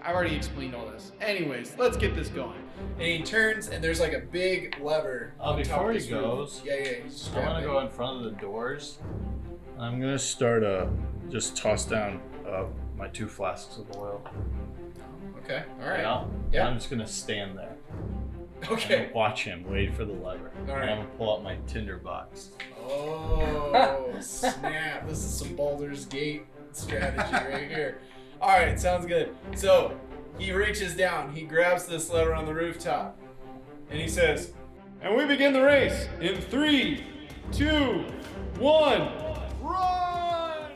I've already explained all this. Anyways, let's get this going. And he turns, and there's like a big lever. Before he goes, I'm gonna go in front of the doors. I'm gonna start just toss down my 2 flasks of oil. Okay, all right. Yeah. I'm just gonna stand there. Okay. And watch him wait for the lever. All right. And I'm gonna pull out my tinder box. Oh, snap. This is some Baldur's Gate strategy right here. All right, sounds good. So he reaches down, he grabs this lever on the rooftop, and he says, and we begin the race in 3, 2, 1, run!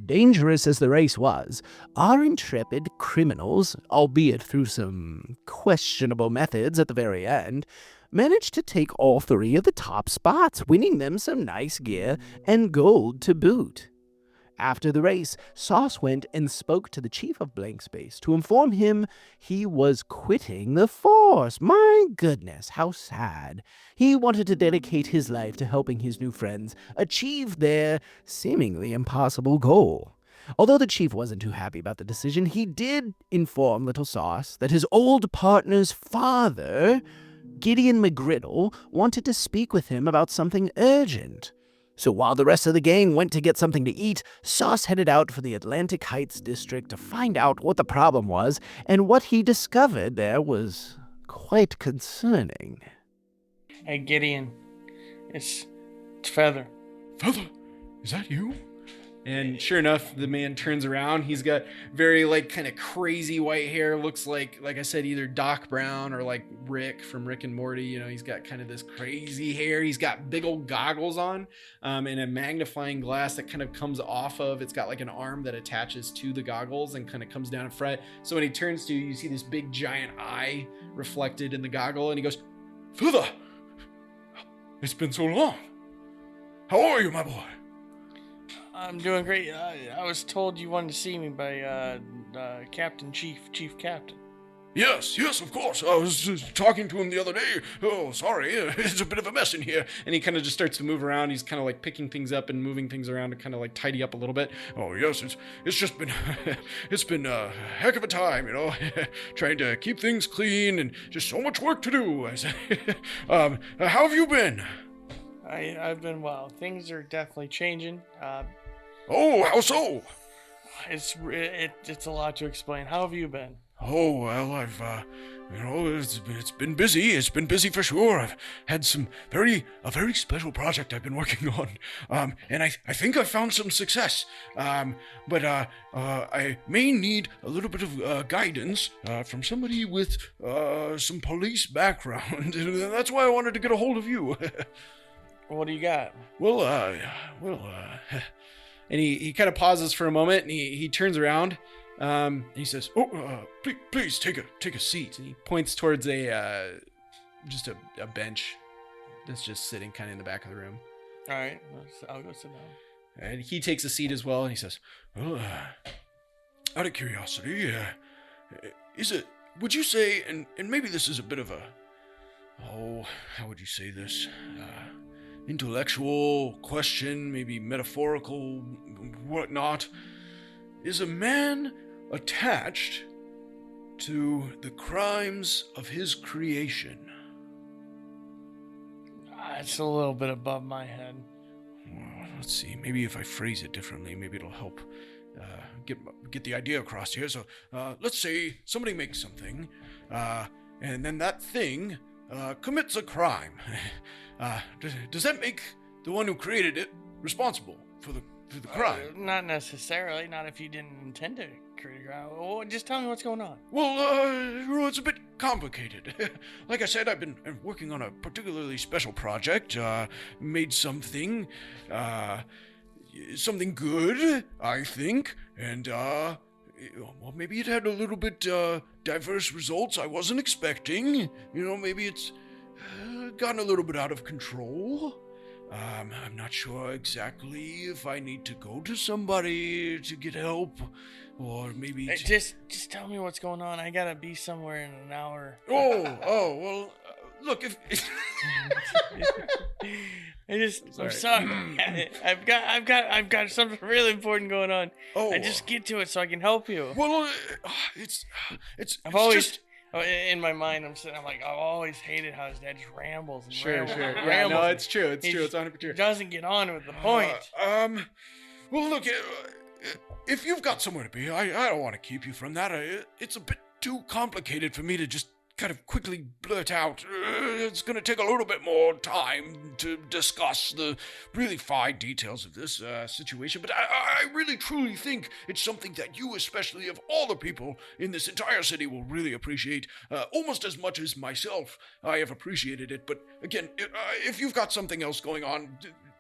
Dangerous as the race was, our intrepid criminals, albeit through some questionable methods at the very end, managed to take all 3 of the top spots, winning them some nice gear and gold to boot. After the race, Sauce went and spoke to the chief of Blank Space to inform him he was quitting the force. My goodness, how sad. He wanted to dedicate his life to helping his new friends achieve their seemingly impossible goal. Although the chief wasn't too happy about the decision, he did inform Little Sauce that his old partner's father, Gideon McGriddle, wanted to speak with him about something urgent. So while the rest of the gang went to get something to eat, Sauce headed out for the Atlantic Heights district to find out what the problem was, and what he discovered there was quite concerning. Hey, Gideon. It's Feather. Feather, is that you? And sure enough, the man turns around. He's got very like kind of crazy white hair. Looks like I said, either Doc Brown or like Rick from Rick and Morty. You know, he's got kind of this crazy hair. He's got big old goggles on, and a magnifying glass that kind of comes off of. It's got like an arm that attaches to the goggles and kind of comes down in front. So when he turns to you, you see this big giant eye reflected in the goggle, and he goes, "Feather, it's been so long. How are you, my boy?" I'm doing great. I was told you wanted to see me by Chief Captain. Yes, of course. I was just talking to him the other day. Oh, sorry, it's a bit of a mess in here. And he kind of just starts to move around. He's kind of like picking things up and moving things around to kind of like tidy up a little bit. Oh, yes, it's just been, it's been a heck of a time, you know, trying to keep things clean and just so much work to do. I said, how have you been? I've been well. Things are definitely changing. Oh, how so? It's a lot to explain. How have you been? Oh, well, I've It's been busy. It's been busy for sure. I've had a very special project I've been working on. And I think I've found some success. But I may need a little bit of guidance from somebody with some police background. That's why I wanted to get a hold of you. What do you got? And he kind of pauses for a moment, and he turns around. And he says, please take a seat. And he points towards a bench that's just sitting kind of in the back of the room. All right, I'll go sit down. And he takes a seat as well, and he says, Out of curiosity, would you say, and maybe this is a bit of how would you say this? Intellectual question, maybe metaphorical, whatnot. Is a man attached to the crimes of his creation? It's a little bit above my head. Well, let's see. Maybe if I phrase it differently, maybe it'll help get the idea across here. So let's say somebody makes something, and then that thing commits a crime. Does that make the one who created it responsible for the crime? Not necessarily. Not if you didn't intend to create a crime. Well, just tell me what's going on. Well, it's a bit complicated. Like I said, I've been working on a particularly special project. Made something good, I think, and well, maybe it had a little bit diverse results I wasn't expecting. Maybe it's gotten a little bit out of control. I'm not sure exactly if I need to go to somebody to get help, or maybe just tell me what's going on. I gotta be somewhere in an hour. Well, look, if I'm sorry. I've got something really important going on. I just get to it so I can help you. Well, I've always. In my mind, I'm like, I've always hated how his dad just rambles and rambles. Sure. And Yeah, rambles. no, it's true. It's true. It's 100% true. He doesn't get on with the point. Well, look, if you've got somewhere to be, I don't want to keep you from that. It's a bit too complicated for me to just kind of quickly blurt out. It's going to take a little bit more time to discuss the really fine details of this situation, but I really truly think it's something that you, especially of all the people in this entire city, will really appreciate, almost as much as myself. I have appreciated it, but again, if you've got something else going on,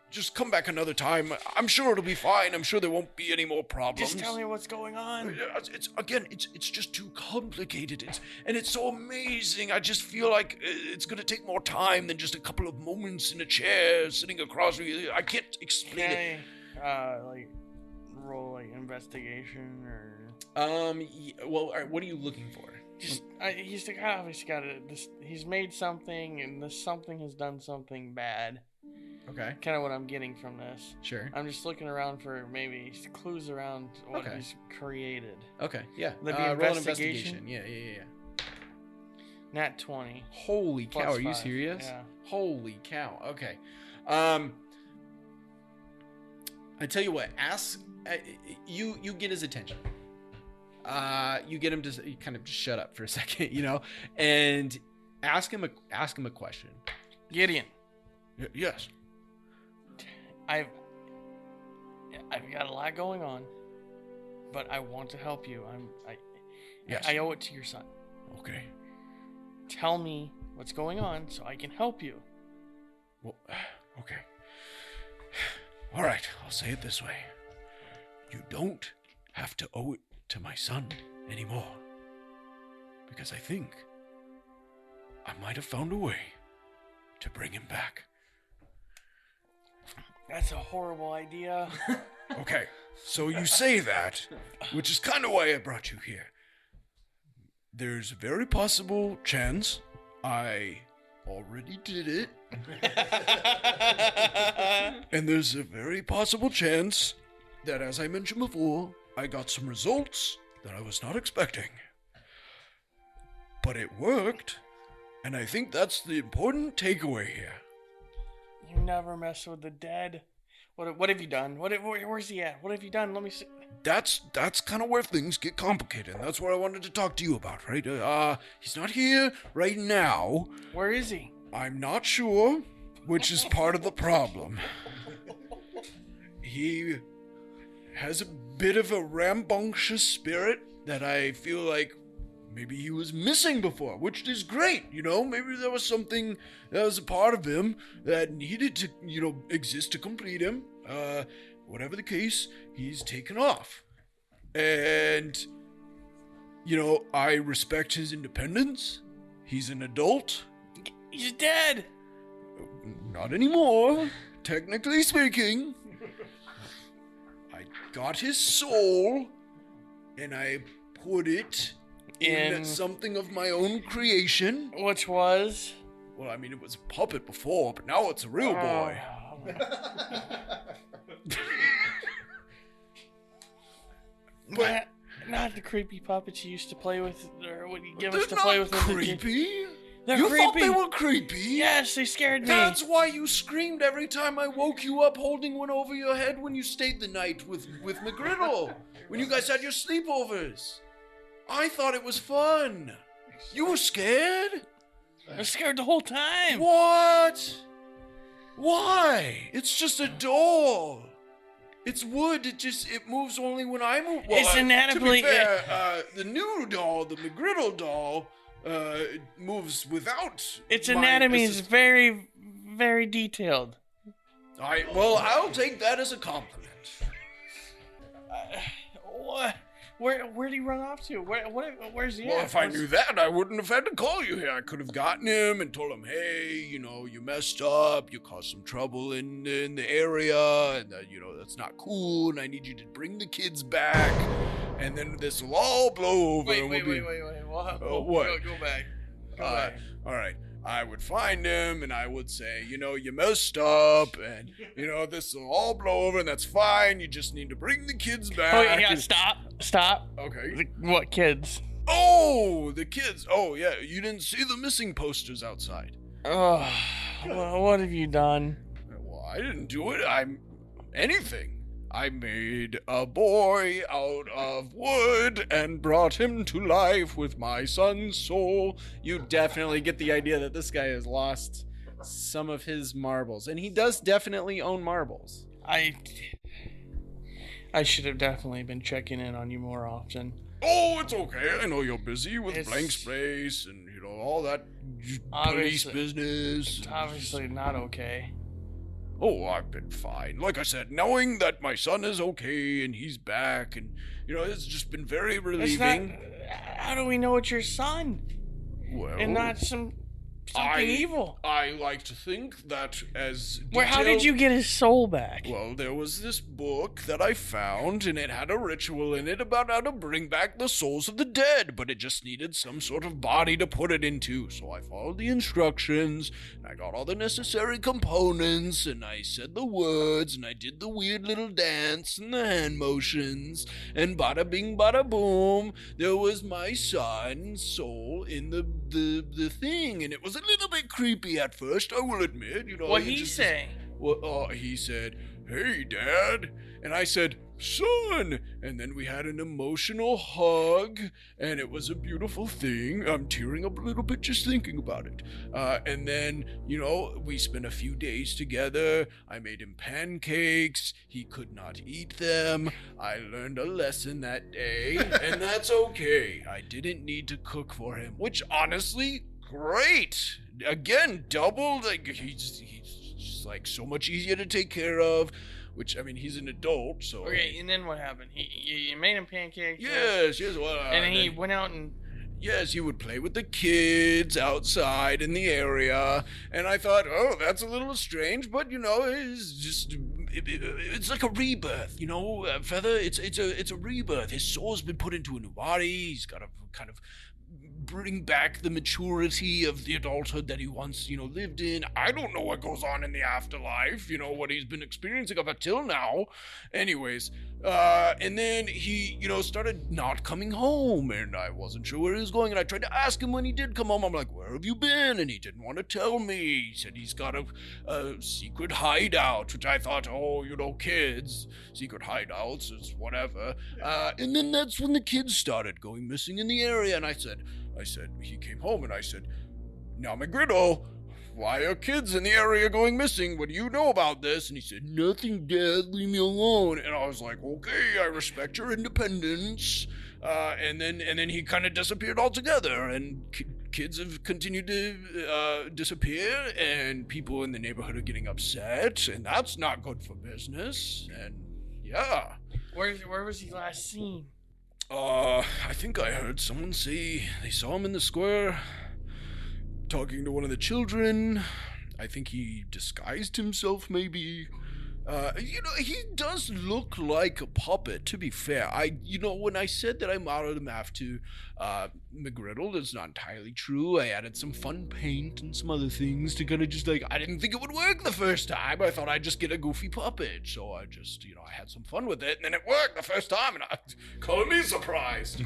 just come back another time. I'm sure it'll be fine. I'm sure there won't be any more problems. Just tell me what's going on. It's just too complicated. It's so amazing. I just feel like it's gonna take more time than just a couple of moments in a chair sitting across from you. I can't explain it. Like roll like investigation or. Well, all right, what are you looking for? Just he's obviously got it. He's made something, and this something has done something bad. Okay. Kind of what I'm getting from this. Sure. I'm just looking around for maybe clues around what he's created. Okay, yeah. Roll an investigation. Yeah. Nat 20. Holy cow, Plus are you 5. serious? Yeah. Holy cow. Okay. I tell you what, you get his attention. You get him to kind of just shut up for a second, and ask him a question. Gideon. Yes. I've got a lot going on, but I want to help you. Yes. I owe it to your son. Okay. Tell me what's going on so I can help you. Well, okay. All right, I'll say it this way. You don't have to owe it to my son anymore. Because I think I might have found a way to bring him back. That's a horrible idea. Okay, so you say that, which is kind of why I brought you here. There's a very possible chance I already did it. And there's a very possible chance that, as I mentioned before, I got some results that I was not expecting. But it worked, and I think that's the important takeaway here. You never mess with the dead. What have you done? Where's he at? What have you done? Let me see. That's kind of where things get complicated. And that's what I wanted to talk to you about, right? He's not here right now. Where is he? I'm not sure, which is part of the problem. He has a bit of a rambunctious spirit that I feel like maybe he was missing before, which is great, you know? Maybe there was something that was a part of him that needed to, you know, exist to complete him. Whatever the case, he's taken off. And, you know, I respect his independence. He's an adult. He's dead. Not anymore, technically speaking. I got his soul, and I put it in something of my own creation. Which was? Well, I mean, it was a puppet before, but now it's a real boy. But not the creepy puppets you used to play with, or what you give us to play with. Creepy? They're you creepy. Thought they were creepy? Yes, they scared me. That's why you screamed every time I woke you up holding one over your head when you stayed the night with McGregor. When you guys had your sleepovers. I thought it was fun. You were scared? I was scared the whole time. What? Why? It's just a doll. It's wood. It moves only when I move. Well, it's anatomically. To be fair, the new doll, the McGregor doll, moves without. Its anatomy is very, very detailed. I'll take that as a compliment. What? Where'd he run off to? Where's he at? Well, if I knew that, I wouldn't have had to call you here. I could have gotten him and told him, hey, you know, you messed up, you caused some trouble in the area, and you know, that's not cool, and I need you to bring the kids back, and then this will all blow over. Wait. What? Go back. Go back. All right. I would find him and I would say, you know, you messed up and, you know, this will all blow over and that's fine. You just need to bring the kids back. Oh, yeah, stop. Okay. What kids? Oh, the kids. Oh, yeah. You didn't see the missing posters outside. Oh, well, what have you done? Well, I didn't do it. Anything. I made a boy out of wood and brought him to life with my son's soul. You definitely get the idea that this guy has lost some of his marbles. And he does definitely own marbles. I should have definitely been checking in on you more often. Oh, it's okay. I know you're busy with blank space and, you know, all that police business. It's obviously not okay. Oh, I've been fine. Like I said, knowing that my son is okay and he's back and, you know, it's just been very relieving. How do we know it's your son? Well... And not something evil. I like to think that as how did you get his soul back? Well, there was this book that I found, and it had a ritual in it about how to bring back the souls of the dead, but it just needed some sort of body to put it into. So I followed the instructions, and I got all the necessary components, and I said the words, and I did the weird little dance and the hand motions, and bada bing bada boom, there was my son's soul in the thing, and it was a little bit creepy at first, I will admit. You know, what he say? Well, he said, "Hey, Dad," and I said, "Son," and then we had an emotional hug, and it was a beautiful thing. I'm tearing up a little bit just thinking about it. And then, you know, we spent a few days together. I made him pancakes. He could not eat them. I learned a lesson that day, and that's okay. I didn't need to cook for him, which honestly, great. Again, double. Like he's just like so much easier to take care of. Which, I mean, he's an adult, so... Okay, and then what happened? You made him pancakes? Yes, well... And he went out and... Yes, he would play with the kids outside in the area, and I thought, oh, that's a little strange, but, you know, it's just... It's like a rebirth, you know, Feather? It's a rebirth. His soul's been put into a new body. He's got a kind of bring back the maturity of the adulthood that he once, lived in. I don't know what goes on in the afterlife, what he's been experiencing up until now. Anyways, and then he, started not coming home, and I wasn't sure where he was going, and I tried to ask him when he did come home. I'm like, where have you been? And he didn't want to tell me. He said he's got a secret hideout, which I thought, kids, secret hideouts is whatever. And then that's when the kids started going missing in the area, and I said, he came home, and I said, now McGregor, why are kids in the area going missing? What do you know about this? And he said, nothing, Dad, leave me alone. And I was like, okay, I respect your independence. And then he kind of disappeared altogether, and kids have continued to disappear, and people in the neighborhood are getting upset, and that's not good for business. And yeah. Where was he last seen? I think I heard someone say they saw him in the square talking to one of the children. I think he disguised himself, maybe. He does look like a puppet, to be fair. When I said that I modeled him after McGregor, that's not entirely true. I added some fun paint and some other things to kind of just I didn't think it would work the first time. I thought I'd just get a goofy puppet. So I just, I had some fun with it, and then it worked the first time, and call me surprised.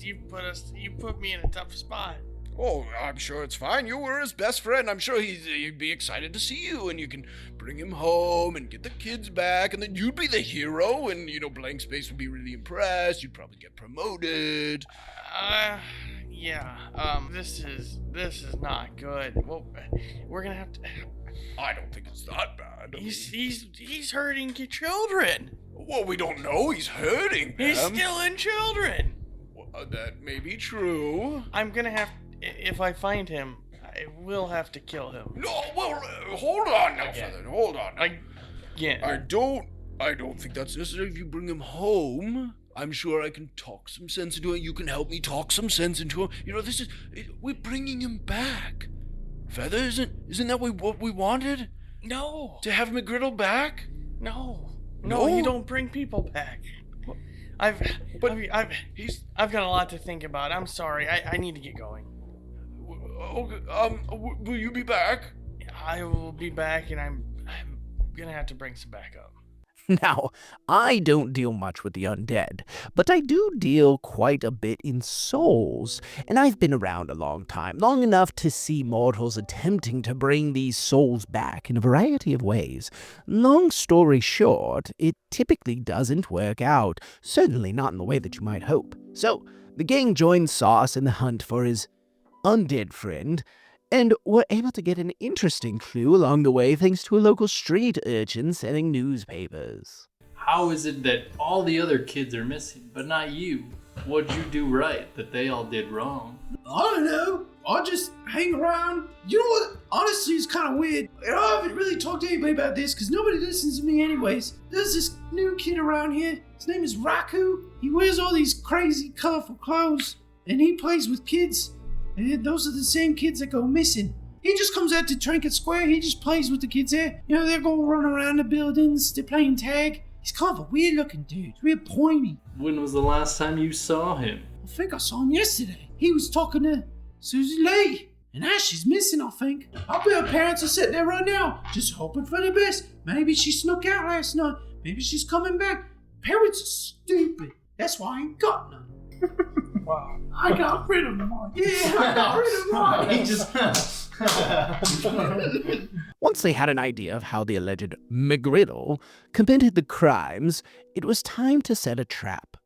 You put me in a tough spot. Oh, I'm sure it's fine. You were his best friend. I'm sure he'd be excited to see you, and you can bring him home and get the kids back, and then you'd be the hero, and, Blank Space would be really impressed. You'd probably get promoted. This is not good. Well, we're gonna have to... I don't think it's that bad. He's hurting children. Well, we don't know. He's hurting them. He's stealing children. Well, that may be true. I'm gonna have... If I find him, I will have to kill him. No, well, hold on now, Feather. Hold on. I don't think that's necessary. If you bring him home, I'm sure I can talk some sense into him. You can help me talk some sense into him. We're bringing him back. Feather, isn't that what we wanted? No. To have McGregor back? No, you don't bring people back. I've got a lot to think about. I'm sorry. I need to get going. Okay, will you be back? I will be back, and I'm gonna have to bring some backup. Now, I don't deal much with the undead, but I do deal quite a bit in souls, and I've been around a long time, long enough to see mortals attempting to bring these souls back in a variety of ways. Long story short, it typically doesn't work out, certainly not in the way that you might hope. So, the gang joined Sauce in the hunt for his undead friend, and were able to get an interesting clue along the way thanks to a local street urchin selling newspapers. How is it that all the other kids are missing, but not you? What'd you do right that they all did wrong? I don't know. I just hang around. You know what? Honestly, it's kind of weird. I haven't really talked to anybody about this because nobody listens to me anyways. There's this new kid around here. His name is Raku. He wears all these crazy, colorful clothes, and he plays with kids. And those are the same kids that go missing. He just comes out to Trinket Square. He just plays with the kids there. They're going to run around the buildings. They're playing tag. He's kind of a weird-looking dude. He's real pointy. When was the last time you saw him? I think I saw him yesterday. He was talking to Susie Lee. And Ashley's missing, I think. I bet her parents are sitting there right now, just hoping for the best. Maybe she snuck out last night. Maybe she's coming back. Parents are stupid. That's why I ain't got none. Wow. I got rid of mine. Yeah, I got rid of mine. He just... Once they had an idea of how the alleged McGregor committed the crimes, it was time to set a trap.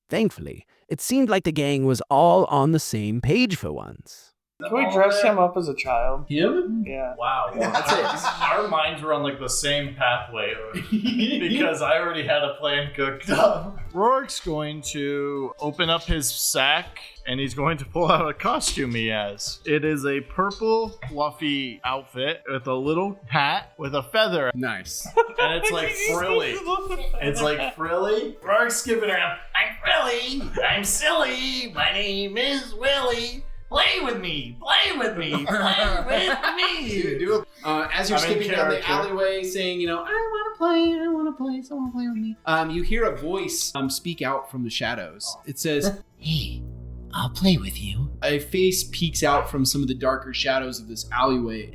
Thankfully, it seemed like the gang was all on the same page for once. Can we dress him up as a child? Him? Yeah. Wow. That's it. Our minds were on the same pathway because I already had a plan cooked up. Rorick's going to open up his sack and he's going to pull out a costume he has. It is a purple fluffy outfit with a little hat with a feather. Nice. And it's like frilly. It's like frilly. Rorick's skipping around. I'm frilly. I'm silly. My name is Willie. Play with me! Play with me! Play with me! As you're skipping down the alleyway saying, I want to play, someone play with me. You hear a voice speak out from the shadows. It says, hey, I'll play with you. A face peeks out from some of the darker shadows of this alleyway.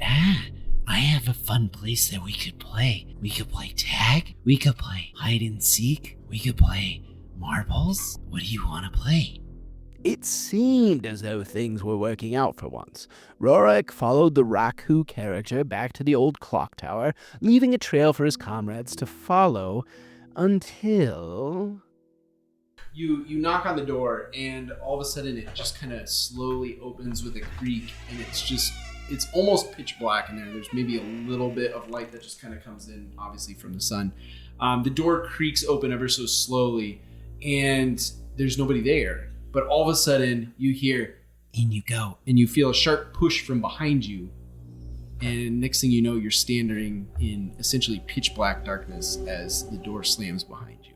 I have a fun place that we could play. We could play tag. We could play hide and seek. We could play marbles. What do you want to play? It seemed as though things were working out for once. Rorick followed the Raku character back to the old clock tower, leaving a trail for his comrades to follow until... You knock on the door, and all of a sudden it just kind of slowly opens with a creak, and it's almost pitch black in there. There's maybe a little bit of light that just kind of comes in, obviously from the sun. The door creaks open ever so slowly, and there's nobody there. But all of a sudden, you hear, in you go, and you feel a sharp push from behind you. And next thing you know, you're standing in essentially pitch black darkness as the door slams behind you.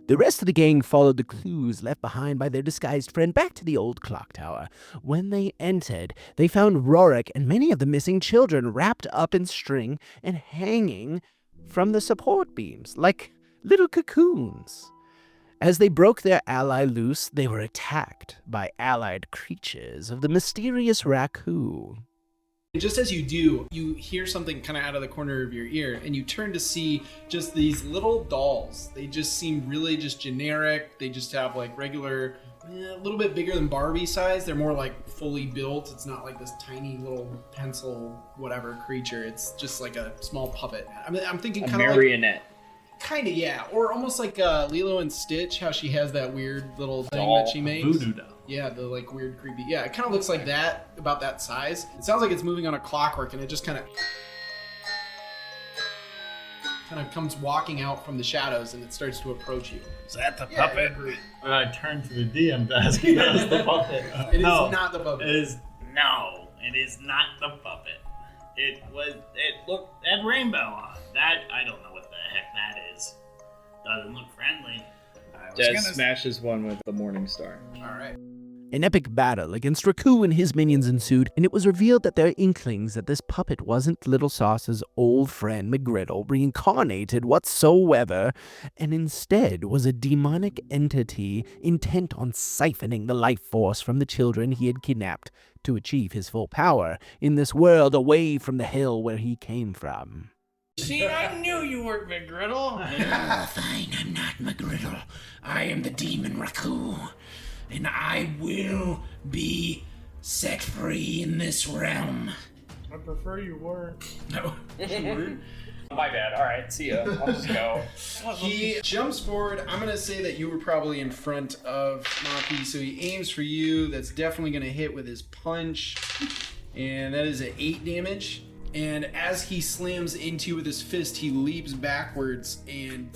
The rest of the gang followed the clues left behind by their disguised friend back to the old clock tower. When they entered, they found Rorick and many of the missing children wrapped up in string and hanging from the support beams like little cocoons. As they broke their ally loose, they were attacked by allied creatures of the mysterious Raku. Just as you do, you hear something kind of out of the corner of your ear, and you turn to see just these little dolls. They just seem really just generic. They just have like regular, a little bit bigger than Barbie size. They're more like fully built. It's not like this tiny little pencil whatever creature. It's just like a small puppet. I'm thinking kind of marionette. Kind of, yeah. Or almost like Lilo and Stitch, how she has that weird little thing that she makes. Voodoo doll. Yeah, the like weird, creepy. Yeah, it kind of looks like that, about that size. It sounds like it's moving on a clockwork, and it just kind of comes walking out from the shadows, and it starts to approach you. Is that the puppet? And I turned to the DM to ask if that was the puppet. It is not the puppet. It is. No, it is not the puppet. It looked at rainbow on. That, I don't know what the heck that is. Doesn't look friendly. Des smashes one with the Morning Star. Alright. An epic battle against Raku and his minions ensued, and it was revealed that their inklings that this puppet wasn't Little Sauce's old friend McGregor reincarnated whatsoever, and instead was a demonic entity intent on siphoning the life force from the children he had kidnapped to achieve his full power in this world away from the hell where he came from. See, I knew you weren't McGriddle. Fine, I'm not McGriddle. I am the demon Raku, and I will be set free in this realm. I prefer you weren't. No. My bad. All right, see ya. I'll just go. He jumps forward. I'm going to say that you were probably in front of Maki, so he aims for you. That's definitely going to hit with his punch, and that is an 8 damage. And as he slams into you with his fist, he leaps backwards and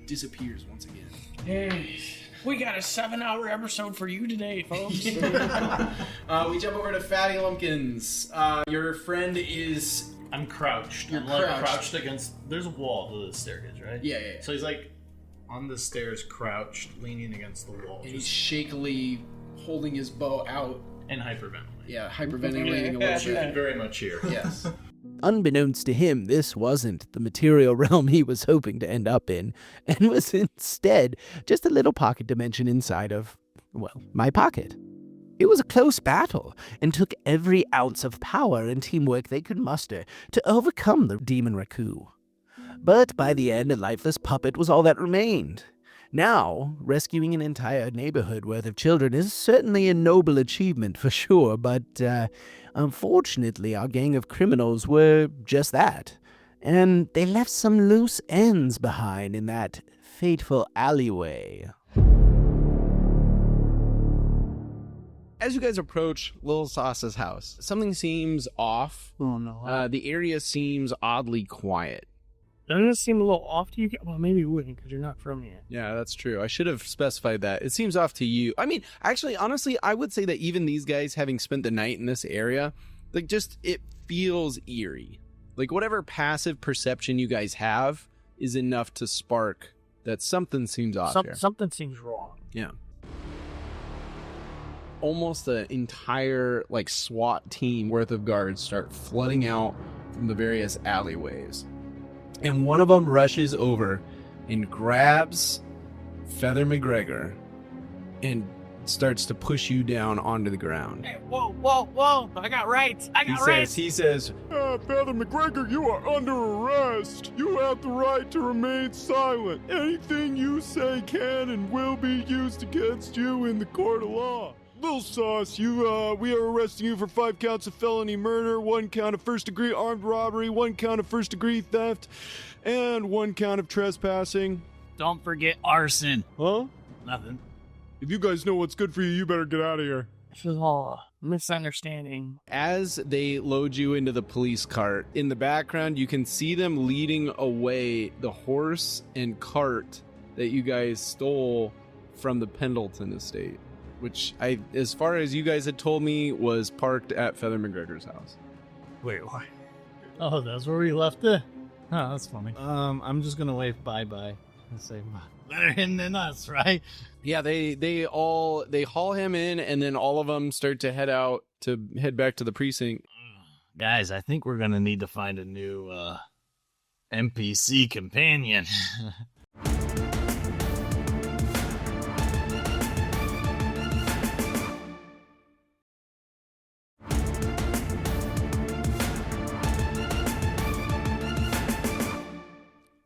disappears once again. Hey, we got a 7-hour episode for you today, folks. We jump over to Fatty Lumpkins. Your friend is... I'm crouched. You're I'm like crouched. crouched against. There's a wall to the staircase, right? Yeah. So he's like on the stairs, crouched, leaning against the wall, And he's shakily holding his bow out. and hyperventilating. Yeah, hyperventilating a little bit. Very much here. Yes. Unbeknownst to him, this wasn't the material realm he was hoping to end up in, and was instead just a little pocket dimension inside of, well, my pocket. It was a close battle, and took every ounce of power and teamwork they could muster to overcome the demon Raku. But by the end, a lifeless puppet was all that remained. Now, rescuing an entire neighborhood worth of children is certainly a noble achievement for sure, but unfortunately our gang of criminals were just that. And they left some loose ends behind in that fateful alleyway. As you guys approach Little Sauce's house, something seems off. Oh no. The area seems oddly quiet. Doesn't it seem a little off to you? Well, maybe it wouldn't because you're not from here. Yeah, that's true. I should have specified that. It seems off to you. I mean, actually, honestly, I would say that even these guys, having spent the night in this area, like, just, it feels eerie. Like, whatever passive perception you guys have is enough to spark that something seems off here. Something seems wrong. Yeah. Almost the entire, like, SWAT team worth of guards start flooding out from the various alleyways. And one of them rushes over and grabs Feather McGregor and starts to push you down onto the ground. Hey, whoa! I got rights. He says, Father McGregor, you are under arrest. You have the right to remain silent. Anything you say can and will be used against you in the court of law. Little Sauce, we are arresting you for 5 counts of felony murder, 1 count of first-degree armed robbery, 1 count of first-degree theft, and 1 count of trespassing. Don't forget arson. Huh? Nothing. If you guys know what's good for you, you better get out of here. This is all a misunderstanding. as they load you into the police cart, in the background, you can see them leading away the horse and cart that you guys stole from the Pendleton estate, which, as far as you guys had told me, was parked at Feather McGregor's house. Wait, what? Oh, that's where we left it? Oh, that's funny. I'm just gonna wave bye-bye and say, better him than us, right? Yeah, they haul him in, and then all of them start to head back to the precinct. Guys, I think we're gonna need to find a new NPC companion.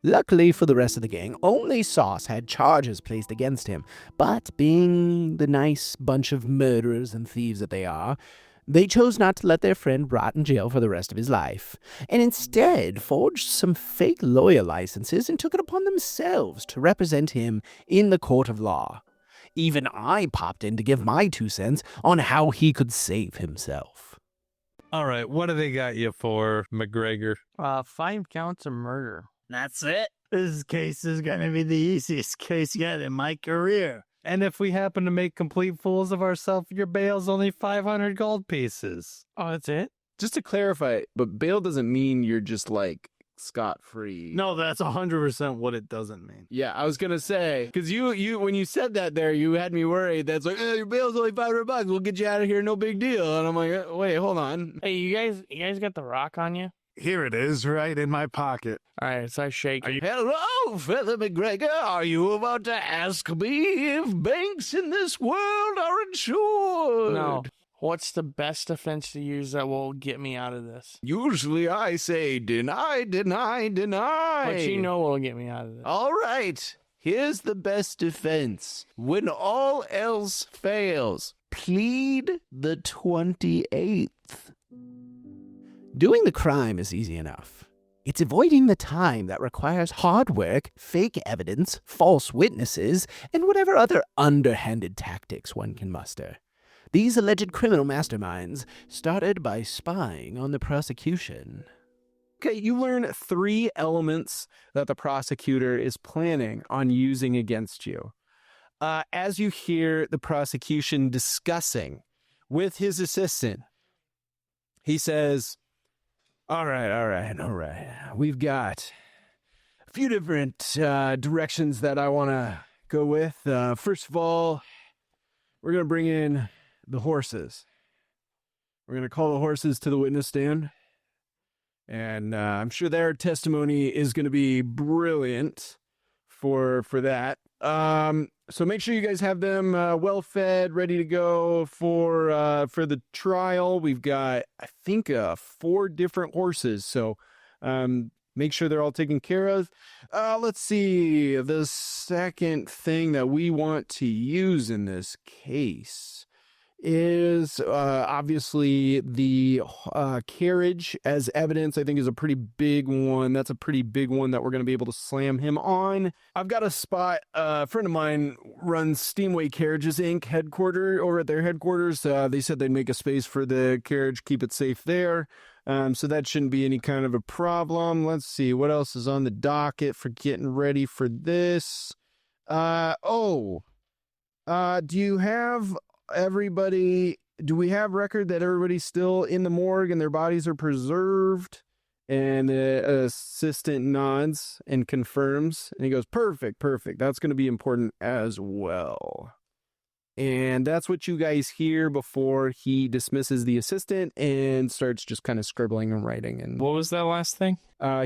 Luckily for the rest of the gang, only Sauce had charges placed against him, but being the nice bunch of murderers and thieves that they are, they chose not to let their friend rot in jail for the rest of his life, and instead forged some fake lawyer licenses and took it upon themselves to represent him in the court of law. Even I popped in to give my 2 cents on how he could save himself. All right, what do they got you for, McGregor? 5 counts of murder. That's it. This case is going to be the easiest case yet in my career. And if we happen to make complete fools of ourselves, your bail's only 500 gold pieces. Oh, that's it? Just to clarify, but bail doesn't mean you're just like scot-free. No, that's 100% what it doesn't mean. Yeah, I was gonna say, because you when you said that there, you had me worried. That's like, your bail's only $500. We'll get you out of here, no big deal. And I'm like, wait, hold on. Hey, you guys got the rock on you? Here it is, right in my pocket. All right, so I shake it. Hello, Feather McGregor. Are you about to ask me if banks in this world are insured? No. What's the best defense to use that will get me out of this? Usually I say deny, deny, deny. But you know what will get me out of this. All right. Here's the best defense. When all else fails, plead the 28th. Doing the crime is easy enough. It's avoiding the time that requires hard work, fake evidence, false witnesses, and whatever other underhanded tactics one can muster. These alleged criminal masterminds started by spying on the prosecution. Okay, you learn 3 elements that the prosecutor is planning on using against you. As you hear the prosecution discussing with his assistant, he says, All right. We've got a few different directions that I want to go with. First of all, we're going to bring in the horses. We're going to call the horses to the witness stand. And I'm sure their testimony is going to be brilliant for that. So make sure you guys have them well fed, ready to go for the trial. We've got, I think, 4 different horses. So make sure they're all taken care of. Let's see. The second thing that we want to use in this case is obviously the carriage as evidence. I think is a pretty big one. That's a pretty big one that we're going to be able to slam him on. I've got a spot. A friend of mine runs Steamway Carriages Inc. over at their headquarters. They said they'd make a space for the carriage, keep it safe there. So that shouldn't be any kind of a problem. Let's see what else is on the docket for getting ready for this. Do you have everybody, do we have record that everybody's still in the morgue and their bodies are preserved? And the assistant nods and confirms, and he goes, perfect. That's going to be important as well. And that's what you guys hear before he dismisses the assistant and starts just kind of scribbling and writing. And what was that last thing?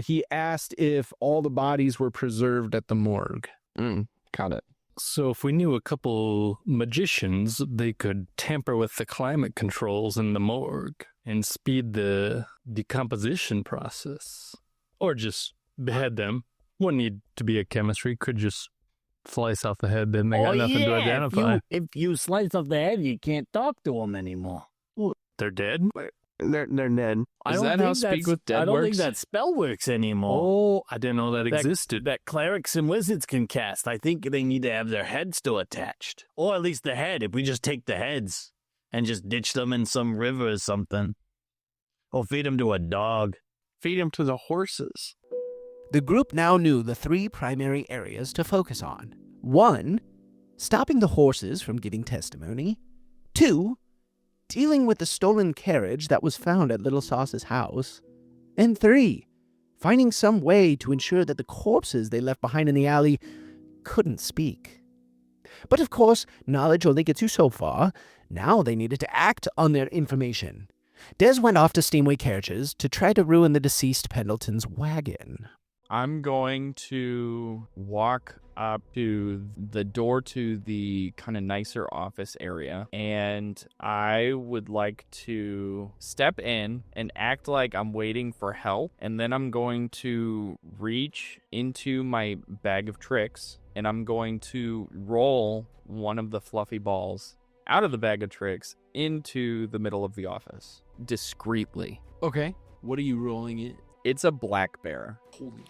He asked if all the bodies were preserved at the morgue. Got it. So if we knew a couple magicians, they could tamper with the climate controls in the morgue and speed the decomposition process. Or just behead them. Wouldn't need to be a chemistry, could just slice off the head, then they got nothing to identify. If you slice off the head, you can't talk to them anymore. They're dead? They're dead. Is that how Speak with Dead I don't works? think that spell works anymore. Oh, I didn't know that existed. That clerics and wizards can cast. I think they need to have their head still attached. Or at least the head, if we just take the heads and just ditch them in some river or something. Or feed them to a dog. Feed them to the horses. The group now knew the 3 primary areas to focus on. 1, stopping the horses from giving testimony. 2, dealing with the stolen carriage that was found at Little Sauce's house. And 3, finding some way to ensure that the corpses they left behind in the alley couldn't speak. But of course, knowledge only gets you so far. Now they needed to act on their information. Des went off to Steamway Carriages to try to ruin the deceased Pendleton's wagon. I'm going to walk up to the door to the kind of nicer office area, and I would like to step in and act like I'm waiting for help, and then I'm going to reach into my bag of tricks, and I'm going to roll one of the fluffy balls out of the bag of tricks into the middle of the office, discreetly. Okay. What are you rolling it? It's a black bear. Holy.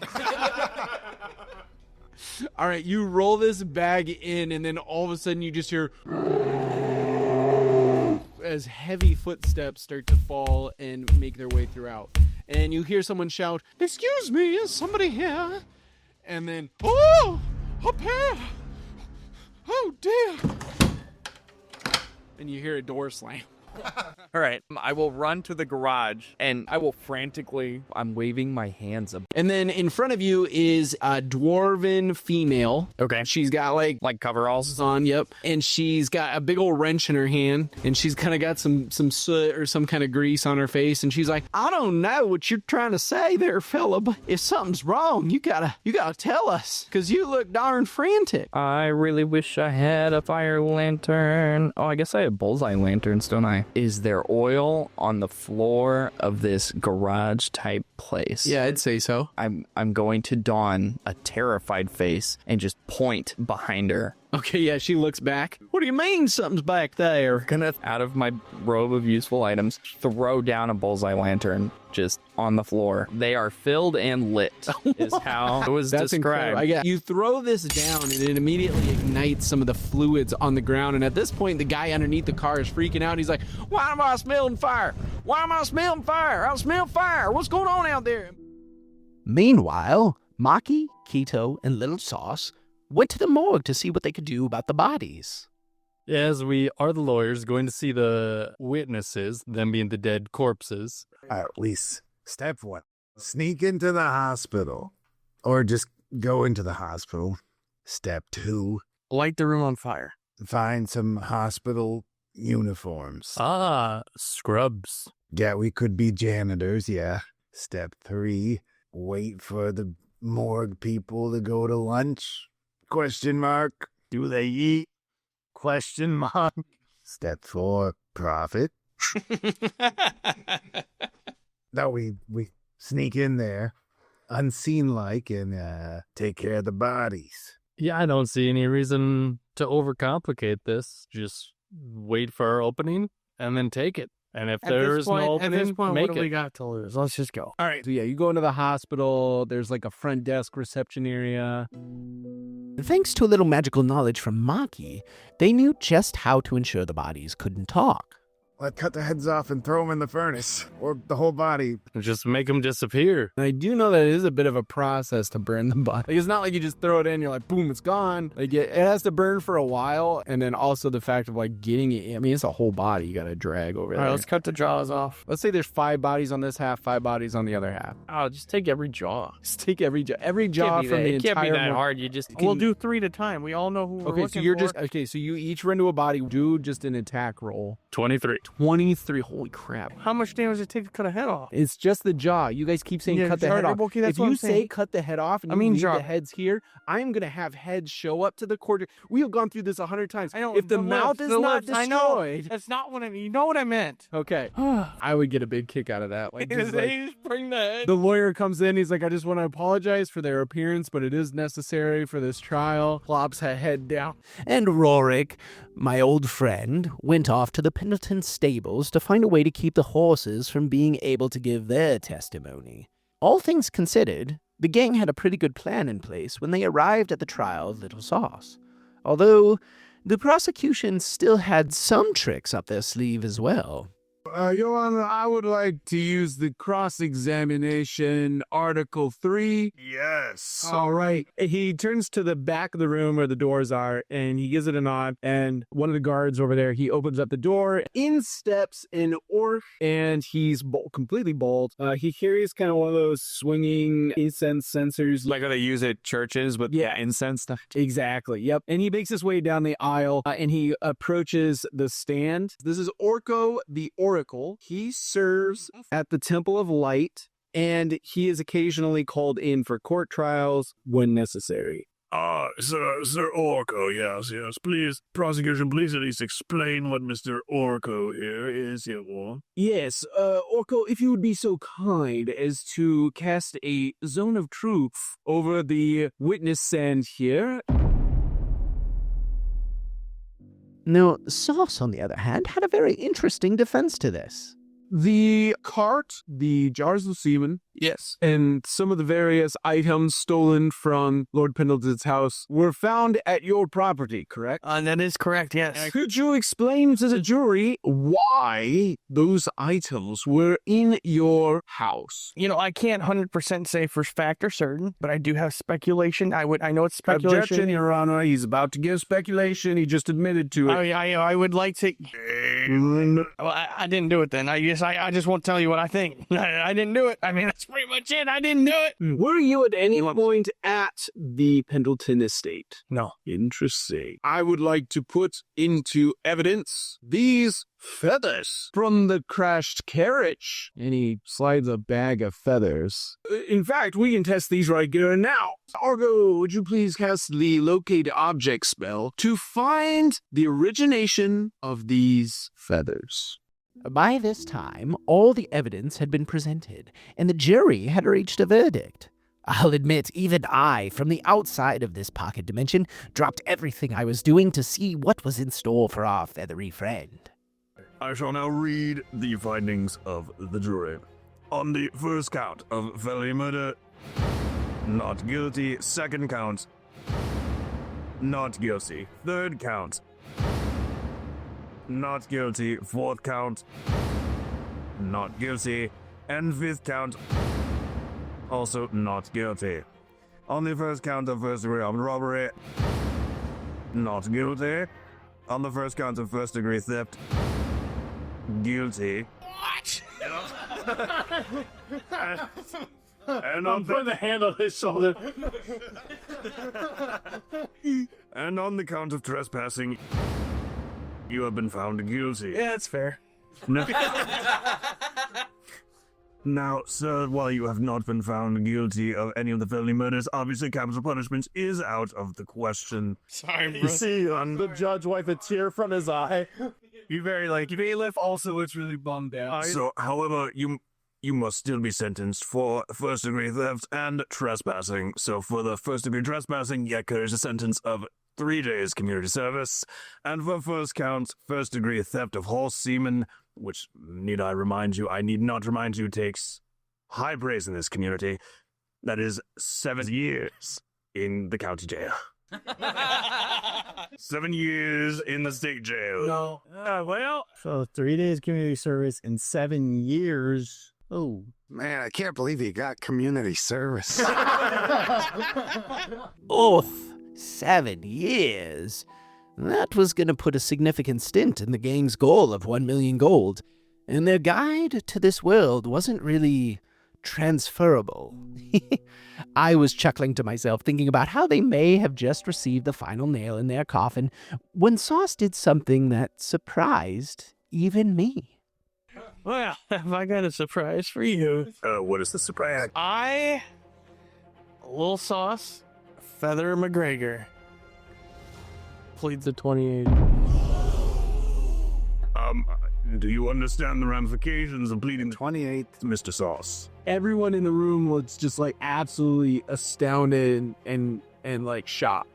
All right, you roll this bag in, and then all of a sudden you just hear as heavy footsteps start to fall and make their way throughout. And you hear someone shout, "Excuse me, is somebody here?" And then, "Oh, up here! Oh, dear!" And you hear a door slam. All right, I will run to the garage and I will frantically, I'm waving my hands up. And then in front of you is a dwarven female. Okay. She's got like coveralls on, yep. And she's got a big old wrench in her hand, and she's kind of got some soot or some kind of grease on her face, and she's like, "I don't know what you're trying to say there, fella, but if something's wrong, you gotta tell us, because you look darn frantic." I really wish I had a fire lantern. Oh, I guess I have bullseye lanterns, don't I? Is there oil on the floor of this garage type place? Yeah, I'd say so. I'm going to don a terrified face and just point behind her. Okay, yeah, she looks back. "What do you mean something's back there?" Gonna, out of my robe of useful items, throw down a bullseye lantern just on the floor. They are filled and lit, is how it was described. You throw this down, and it immediately ignites some of the fluids on the ground. And at this point, the guy underneath the car is freaking out. He's like, "Why am I smelling fire? Why am I smelling fire? I smell fire. What's going on out there?" Meanwhile, Maki, Keto, and Little Sauce went to the morgue to see what they could do about the bodies. As we are the lawyers going to see the witnesses, them being the dead corpses. At least step 1, sneak into the hospital. Or just go into the hospital. Step 2, light the room on fire. Find some hospital uniforms. Ah, scrubs. Yeah, we could be janitors, yeah. Step 3, wait for the morgue people to go to lunch. Question mark. Do they eat? Question mark. Step 4, profit. No, we sneak in there, unseen like, and take care of the bodies. Yeah, I don't see any reason to overcomplicate this. Just wait for our opening and then take it. And if there's no opening, at this point, make what do we it. got to lose? Let's just go. All right, so yeah, you go into the hospital. There's like a front desk reception area. Thanks to a little magical knowledge from Maki, they knew just how to ensure the bodies couldn't talk. Let's cut the heads off and throw them in the furnace, or the whole body. Just make them disappear. I do know that it is a bit of a process to burn the body. Like, it's not like you just throw it in, you're like, boom, it's gone. Like, it has to burn for a while, and then also the fact of like getting it. I mean, it's a whole body you got to drag over there. All right, let's cut the jaws off. Let's say there's 5 bodies on this half, 5 bodies on the other half. Oh, just take every jaw. Just take every jaw from the entire. It can't be that hard. You just We'll do 3 at a time. We all know who we're Okay, looking so you're for. just okay. So you each run to a body. Do just an attack roll. 23. 23. Holy crap. How much damage does it take to cut a head off? It's just the jaw. You guys keep saying Yeah, cut the head off. okay, that's If what you I'm say saying. cut the head off and I you mean leave jaw. the heads here, I'm going to have heads show up to the quarter. We have gone through this 100 times. I know. If the mouth is not I know. destroyed. That's not what I mean. You know what I meant. Okay. I would get a big kick out of that. Like, just like- They just bring the head. the lawyer comes in. He's like, I just want to apologize for their appearance, but it is necessary for this trial. Plops her head down. And Rorick, my old friend, went off to the Pendleton stables to find a way to keep the horses from being able to give their testimony. All things considered, the gang had a pretty good plan in place when they arrived at the trial of Little Sauce. Although, the prosecution still had some tricks up their sleeve as well. Your Honor, I would like to use the cross-examination Article 3. Yes. All right. He turns to the back of the room where the doors are, and he gives it a nod, and one of the guards over there, he opens up the door. In steps an orc, and he's completely bald. He carries kind of one of those swinging incense sensors. Like how they use at churches with incense stuff. Exactly, yep. And he makes his way down the aisle, and he approaches the stand. This is Orko the Oracle. He serves at the Temple of Light, and he is occasionally called in for court trials when necessary. Sir Orko, yes. Please, prosecution, please at least explain what Mr. Orko here is here for. Yes, Orko, if you would be so kind as to cast a zone of truth over the witness stand here. Now, Sauce, on the other hand, had a very interesting defense to this. The cart, the jars of semen, yes, and some of the various items stolen from Lord Pendleton's house were found at your property, correct? That is correct, yes. Could you explain to the jury why those items were in your house? You know, I can't 100% say for fact or certain, but I do have speculation. I know it's speculation. Objection, Your Honor. He's about to give speculation. He just admitted to it. I would like to... Well, I didn't do it then. I just won't tell you what I think. I didn't do it. I mean, that's pretty much it. I didn't do it. Were you at any point at the Pendleton estate? No. Interesting. I would like to put into evidence these feathers from the crashed carriage. And he slides a bag of feathers. In fact, we can test these right here and now. Argo, would you please cast the locate object spell to find the origination of these feathers? By this time, all the evidence had been presented, and the jury had reached a verdict. I'll admit, even I, from the outside of this pocket dimension, dropped everything I was doing to see what was in store for our feathery friend. I shall now read the findings of the jury. On the first count of felony murder, not guilty. Second count, not guilty. Third count, not guilty. Fourth count, not guilty. And fifth count, also not guilty. On the first count of first-degree armed robbery, not guilty. On the first count of first-degree theft, guilty. What? And on the hand on his shoulder. And on the count of trespassing, you have been found guilty. Yeah, that's fair. No. Now, sir, while you have not been found guilty of any of the felony murders, obviously capital punishment is out of the question. Sorry, bro. You see the judge wipe a tear from his eye. You very bailiff also looks really bummed out. So, however, you must still be sentenced for first-degree theft and trespassing. So for the first-degree trespassing, there's a sentence of 3 days community service. And for first count, first-degree theft of horse semen, which, need I not remind you, takes high praise in this community. That is 7 years in the county jail. 7 years in the state jail. No. Well. So 3 days community service in 7 years. Oh. Man, I can't believe he got community service. Oof, 7 years. That was going to put a significant stint in the gang's goal of 1 million gold, and their guide to this world wasn't really transferable. I was chuckling to myself, thinking about how they may have just received the final nail in their coffin when Sauce did something that surprised even me. Well, have I got a surprise for you? What is the surprise? Little Sauce, Feather McGregor. Pleads the 28. Do you understand the ramifications of pleading 28, Mr. Sauce? Everyone in the room was just like absolutely astounded and like shocked.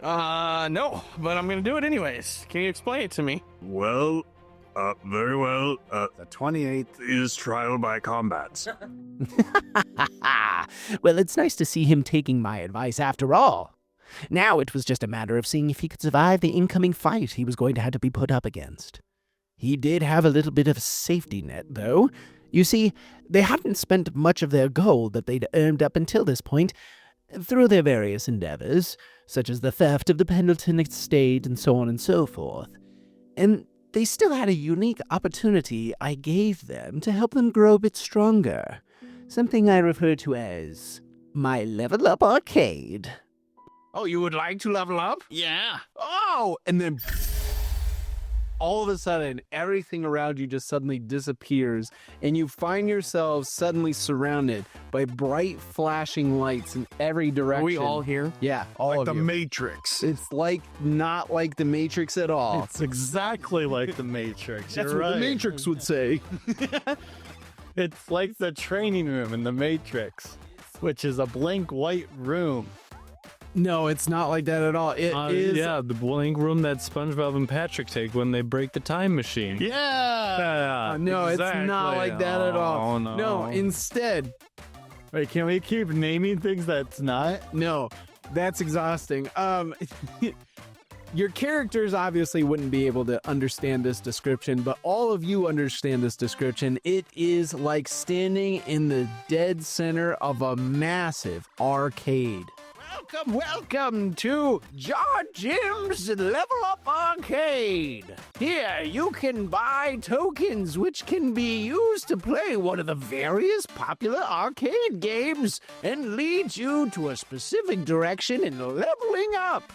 No, but I'm gonna do it anyways. Can you explain it to me? Well, very well. The 28th is trial by combat. Well, it's nice to see him taking my advice after all. Now it was just a matter of seeing if he could survive the incoming fight he was going to have to be put up against. He did have a little bit of a safety net, though. You see, they hadn't spent much of their gold that they'd earned up until this point through their various endeavors, such as the theft of the Pendleton estate and so on and so forth. And they still had a unique opportunity I gave them to help them grow a bit stronger. Something I refer to as my Level Up Arcade. Oh, you would like to level up? Yeah. Oh, and then all of a sudden, everything around you just suddenly disappears, and you find yourselves suddenly surrounded by bright flashing lights in every direction. Are we all here? Yeah, all like of the you. Matrix. It's like not like the Matrix at all. It's exactly like the Matrix. That's You're what right. the Matrix would say. It's like the training room in the Matrix, which is a blank white room. No, it's not like that at all. It is. Yeah, the blank room that SpongeBob and Patrick take when they break the time machine. Yeah. No, it's not like that at all. Oh, no. No, instead. Wait, can we keep naming things that's not? No, that's exhausting. Your characters obviously wouldn't be able to understand this description, but all of you understand this description. It is like standing in the dead center of a massive arcade. Welcome to Jar Jim's Level Up Arcade. Here, you can buy tokens which can be used to play one of the various popular arcade games and lead you to a specific direction in leveling up.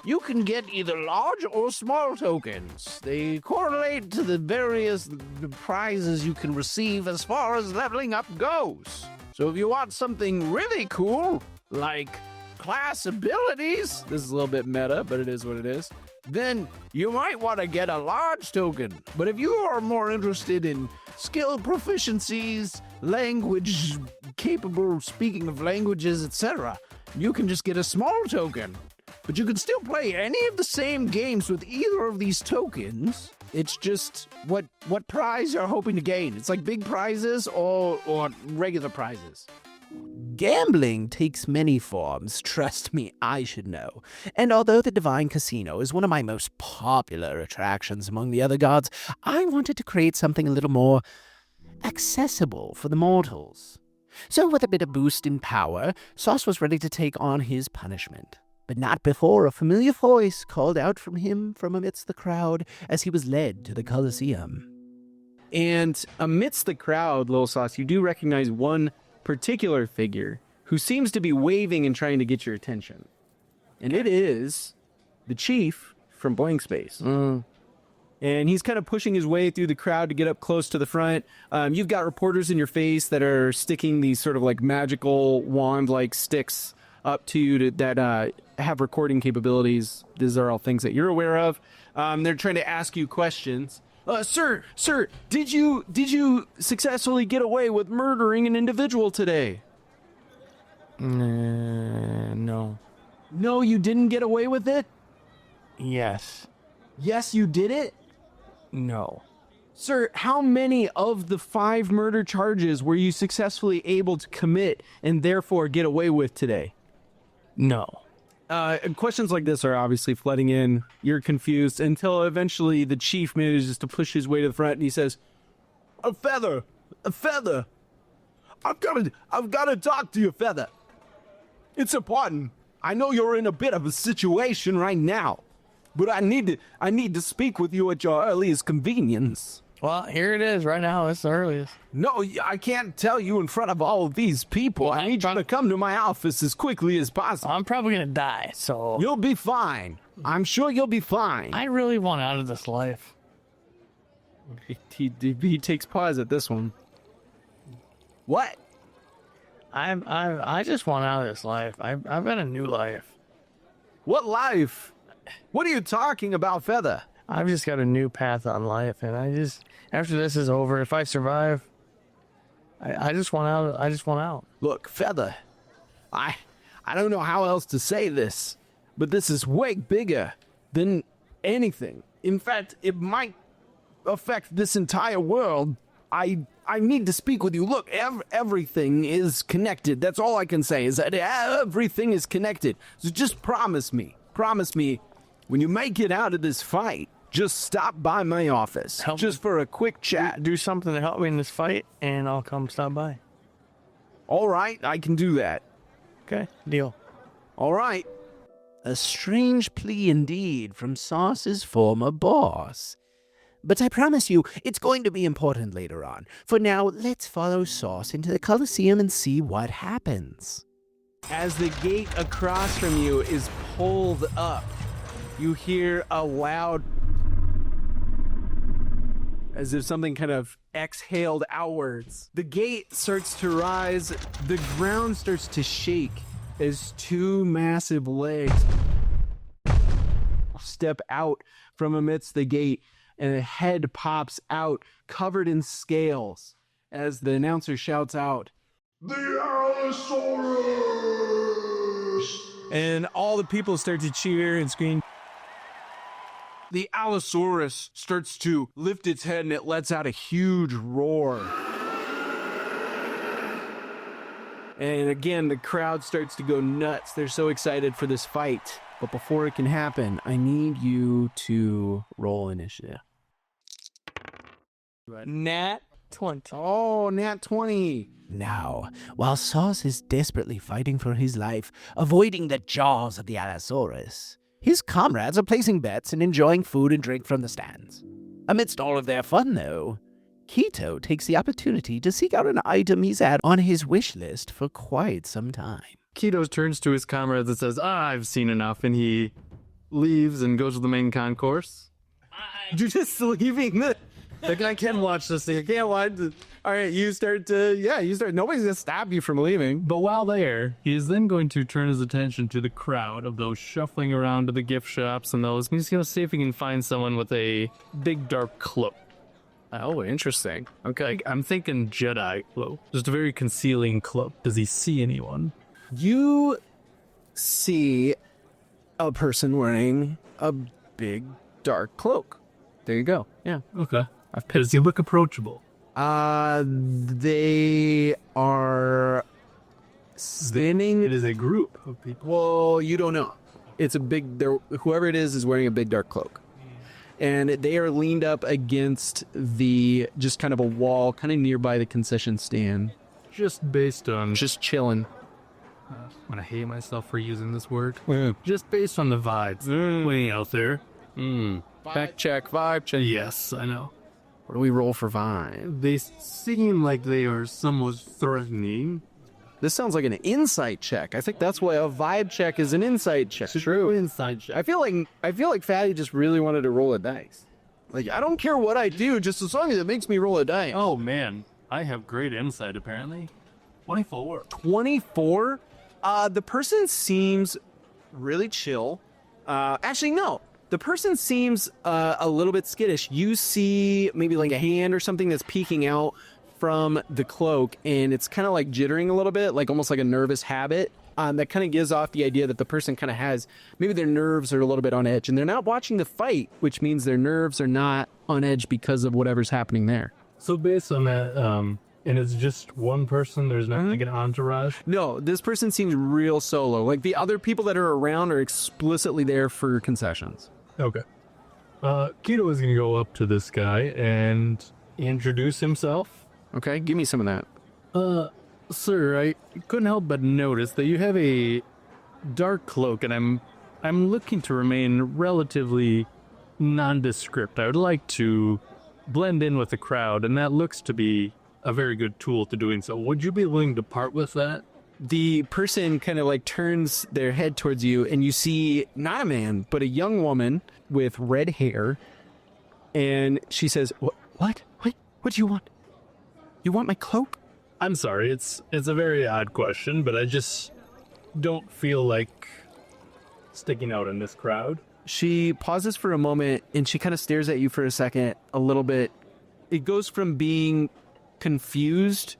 You can get either large or small tokens. They correlate to the various prizes you can receive as far as leveling up goes. So if you want something really cool, like class abilities, this is a little bit meta, but it is what it is, then you might want to get a large token. But if you are more interested in skill proficiencies, language, capable speaking of languages, etc., you can just get a small token. But you can still play any of the same games with either of these tokens. It's just what prize you're hoping to gain. It's like big prizes or regular prizes. Gambling takes many forms, trust me, I should know. And although the Divine Casino is one of my most popular attractions among the other gods, I wanted to create something a little more accessible for the mortals. So with a bit of boost in power, Sauce was ready to take on his punishment. But not before a familiar voice called out from him from amidst the crowd as he was led to the Colosseum. And amidst the crowd, Little Sauce, you do recognize one particular figure who seems to be waving and trying to get your attention. And it is the chief from Blank Space. And he's kind of pushing his way through the crowd to get up close to the front. You've got reporters in your face that are sticking these sort of like magical wand-like sticks up to you that have recording capabilities. These are all things that you're aware of. They're trying to ask you questions. Sir, did you successfully get away with murdering an individual today? No. No, you didn't get away with it? Yes. Yes, you did it? No. Sir, how many of the 5 murder charges were you successfully able to commit and therefore get away with today? No. Questions like this are obviously flooding in. You're confused until eventually the chief manages to push his way to the front and he says, A feather! I've got to talk to you, Feather. It's important. I know you're in a bit of a situation right now, but I need to speak with you at your earliest convenience. Well, here it is right now. It's the earliest. No, I can't tell you in front of all of these people. I need you to come to my office as quickly as possible. I'm probably going to die, so... You'll be fine. I'm sure you'll be fine. I really want out of this life. He takes pause at this one. What? I just want out of this life. I've got a new life. What life? What are you talking about, Feather? I've just got a new path on life, and after this is over, if I survive, I just want out. I just want out. Look, Feather, I don't know how else to say this, but this is way bigger than anything. In fact, it might affect this entire world. I need to speak with you. Look, everything is connected. That's all I can say, is that everything is connected. So just promise me, when you make it out of this fight, just stop by my office, just for a quick chat. Do something to help me in this fight, and I'll come stop by. All right, I can do that. Okay, deal. All right. A strange plea indeed from Sauce's former boss. But I promise you, it's going to be important later on. For now, let's follow Sauce into the Colosseum and see what happens. As the gate across from you is pulled up, you hear a loud, as if something kind of exhaled outwards. The gate starts to rise, the ground starts to shake as two massive legs step out from amidst the gate, and a head pops out covered in scales as the announcer shouts out, "The Allosaurus!" And all the people start to cheer and scream. The Allosaurus starts to lift its head and it lets out a huge roar. And again, the crowd starts to go nuts. They're so excited for this fight. But before it can happen, I need you to roll initiative. Nat 20. Oh, Nat 20. Now, while Sauce is desperately fighting for his life, avoiding the jaws of the Allosaurus, his comrades are placing bets and enjoying food and drink from the stands. Amidst all of their fun, though, Keto takes the opportunity to seek out an item he's had on his wish list for quite some time. Keto turns to his comrades and says, I've seen enough, and he leaves and goes to the main concourse. You're just leaving the guy can't watch this thing. I can't watch this. All right, you start. Nobody's gonna stop you from leaving. But while there, he is then going to turn his attention to the crowd of those shuffling around to the gift shops and those. He's going to see if he can find someone with a big dark cloak. Oh, interesting. Okay, I'm thinking Jedi cloak. Just a very concealing cloak. Does he see anyone? You see a person wearing a big dark cloak. There you go. Yeah. Okay. Does he look approachable? They are standing. It is a group of people. Well, you don't know. It's a big. Whoever it is wearing a big dark cloak, and they are leaned up against just kind of a wall, kind of nearby the concession stand. Just based on just chilling. I'm gonna hate myself for using this word. Yeah. Just based on the vibes waiting out there. Fact check, vibe check. Yes, I know. What do we roll for vibe? They seem like they are somewhat threatening. This sounds like an insight check. I think that's why a vibe check is an insight check. True. Insight check. I feel like Fatty just really wanted to roll a dice. Like, I don't care what I do, just as long as it makes me roll a dice. Oh man, I have great insight apparently. 24. 24? The person seems really chill. Actually, no. The person seems a little bit skittish. You see maybe like a hand or something that's peeking out from the cloak, and it's kind of like jittering a little bit, like almost like a nervous habit. That kind of gives off the idea that the person kind of has, maybe their nerves are a little bit on edge, and they're not watching the fight, which means their nerves are not on edge because of whatever's happening there. So based on that, and it's just one person, there's not like an entourage? No, this person seems real solo. Like the other people that are around are explicitly there for concessions. Okay. Keto is going to go up to this guy and introduce himself. Okay, give me some of that. Sir, I couldn't help but notice that you have a dark cloak, and I'm looking to remain relatively nondescript. I would like to blend in with the crowd, and that looks to be a very good tool to doing so. Would you be willing to part with that? The person kind of like turns their head towards you, and you see not a man, but a young woman with red hair. And she says, What? What do you want? You want my cloak? I'm sorry, it's a very odd question, but I just don't feel like sticking out in this crowd. She pauses for a moment and she kind of stares at you for a second, a little bit. It goes from being confused